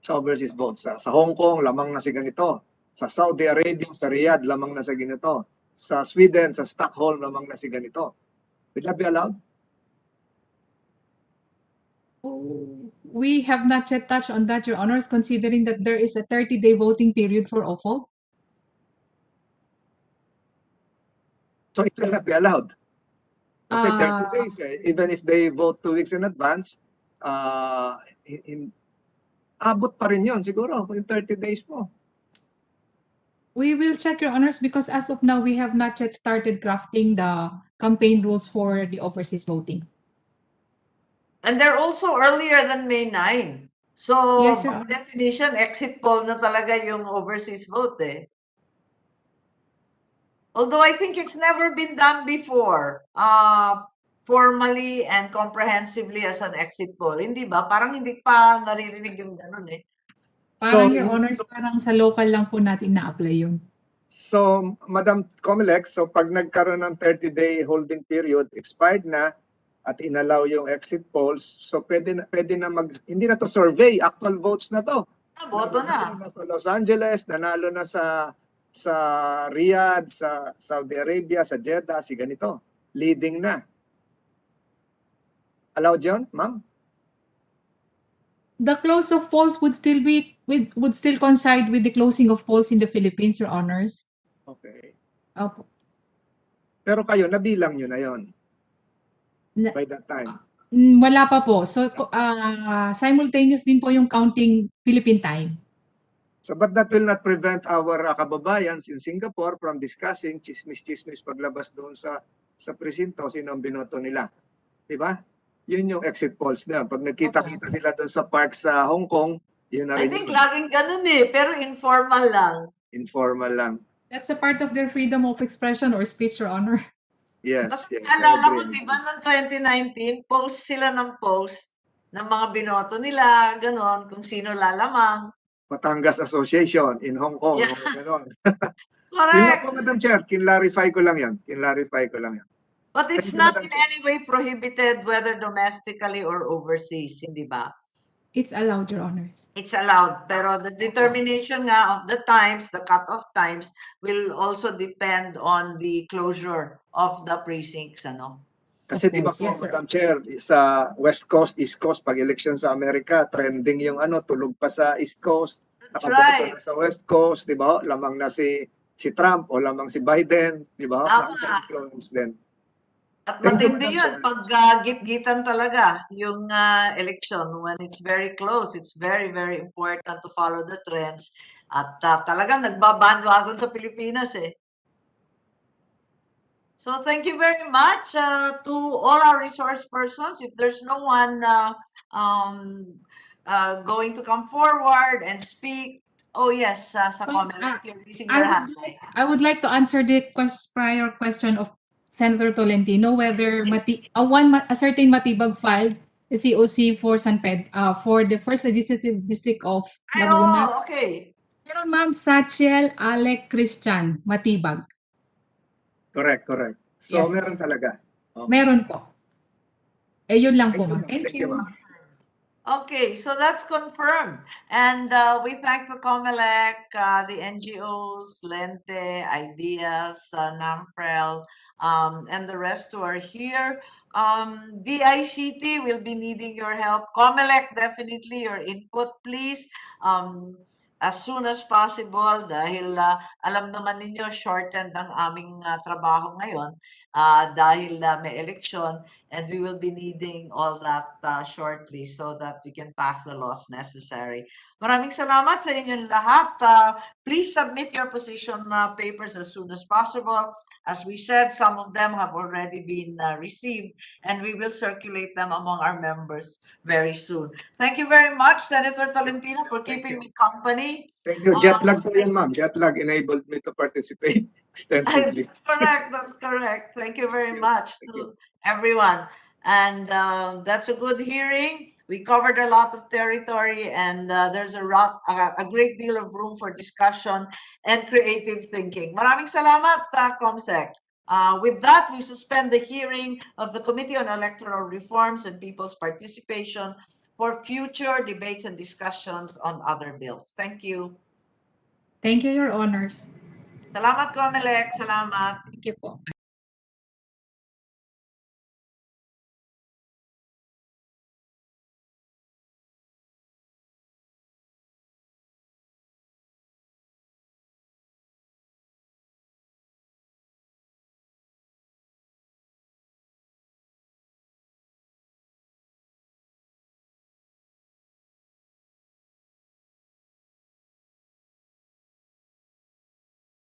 Sa overseas votes. Sa Hong Kong, lamang na si ganito. Sa Saudi Arabia, sa Riyadh, lamang na sa ganito. Sa Sweden, sa Stockholm, lamang na si ganito. Will that be allowed? We have not yet touched on that, Your Honors, considering that there is a 30-day voting period for OFO. So it will not be allowed. Kasi 30 days, even if they vote 2 weeks in advance, abot pa rin yun siguro, yung 30 days mo. We will check, Your Honors, because as of now, we have not yet started crafting the campaign rules for the overseas voting. And they're also earlier than May 9. So, Yes, Your by Honor. definition, exit poll na talaga yung overseas vote eh. Although I think it's never been done before, formally and comprehensively as an exit poll. Hindi ba? Parang hindi pa naririnig yung ganun eh. Parang, Your Honors, parang sa local lang po natin na-apply yun. So, Madam COMELEC, so pag nagkaroon ng 30-day holding period, expired na, at inallow yung exit polls, so pwede na hindi na to survey, actual votes na to. Boto na. Nanalo na sa Los Angeles, nanalo na sa Riyadh, sa Saudi Arabia, sa Jeddah, si ganito. Leading na. Allowed yun, ma'am? The close of polls would still coincide with the closing of polls in the Philippines, Your Honors. Okay. Opo. Pero kayo, nabilang nyo na yon by that time. Wala pa po. So, simultaneous din po yung counting Philippine time. So, but that will not prevent our kababayans in Singapore from discussing chismis-chismis paglabas doon sa presinto, sino ang binoto nila. Diba? Yun yung exit polls na. Pag nagkita-kita sila doon sa park sa Hong Kong, yun na rin. I think laging ganun eh, pero informal lang. Informal lang. That's a part of their freedom of expression or speech, Your Honor. Yes, Kasi yes. alala mo, diba, noong 2019, post sila ng post ng mga binoto nila, ganon, kung sino lalamang. Batangas Association in Hong Kong. Yeah. Ganon. Correct. Yun lang po, Madam Chair. Kinlarify ko lang yan. But it's not in any way prohibited whether domestically or overseas, hindi ba? It's allowed, Your Honors. It's allowed, pero the determination nga of the times, the cut-off times, will also depend on the closure of the precincts, ano? Kasi di ba po, Madam Chair, sa West Coast, East Coast, pag election sa Amerika, trending yung tulog pa sa East Coast, nakaboto na sa West Coast, di ba? Lamang na si Trump o lamang si Biden, di ba? Influence din. At matindi yun, pag git-gitan talaga yung election, when it's very close, it's very, very important to follow the trends. At talagang nagbabandwagon sa Pilipinas eh. So thank you very much to all our resource persons. If there's no one going to come forward and speak, oh yes, sa COMELEC, you're raising your hand. I would like to answer the prior question of Senator Tolentino whether a certain Matibag filed the COC for for the first legislative district of Laguna. Oh, okay. Pero Ma'am Sachiel Alec Christian Matibag. Correct. So Yes. meron talaga. Okay. Meron po. Yun lang po, Thank you, ma'am. ma'am. Thank Thank you, you. ma'am. Okay, so that's confirmed. And we thank the COMELEC, the NGOs, Lente, Ideas, NAMFREL, and the rest who are here. VICT will be needing your help. COMELEC, definitely your input, please. As soon as possible dahil alam naman ninyo shortened ang aming trabaho ngayon dahil may election, and we will be needing all that shortly so that we can pass the laws necessary. Maraming salamat sa inyong lahat. Please submit your position papers as soon as possible. As we said, some of them have already been received, and we will circulate them among our members very soon. Thank you very much, Senator Tolentino, for keeping me company. Thank you. Jet lag po yun, ma'am. Jet lag enabled me to participate extensively. That's correct. Thank you very much to everyone. And that's a good hearing. We covered a lot of territory, and there's a great deal of room for discussion and creative thinking. Maraming salamat, COMSEC. With that, we suspend the hearing of the Committee on Electoral Reforms and People's Participation for future debates and discussions on other bills. Thank you. Thank you, Your Honors. Salamat, COMELEC. Salamat. Thank you po.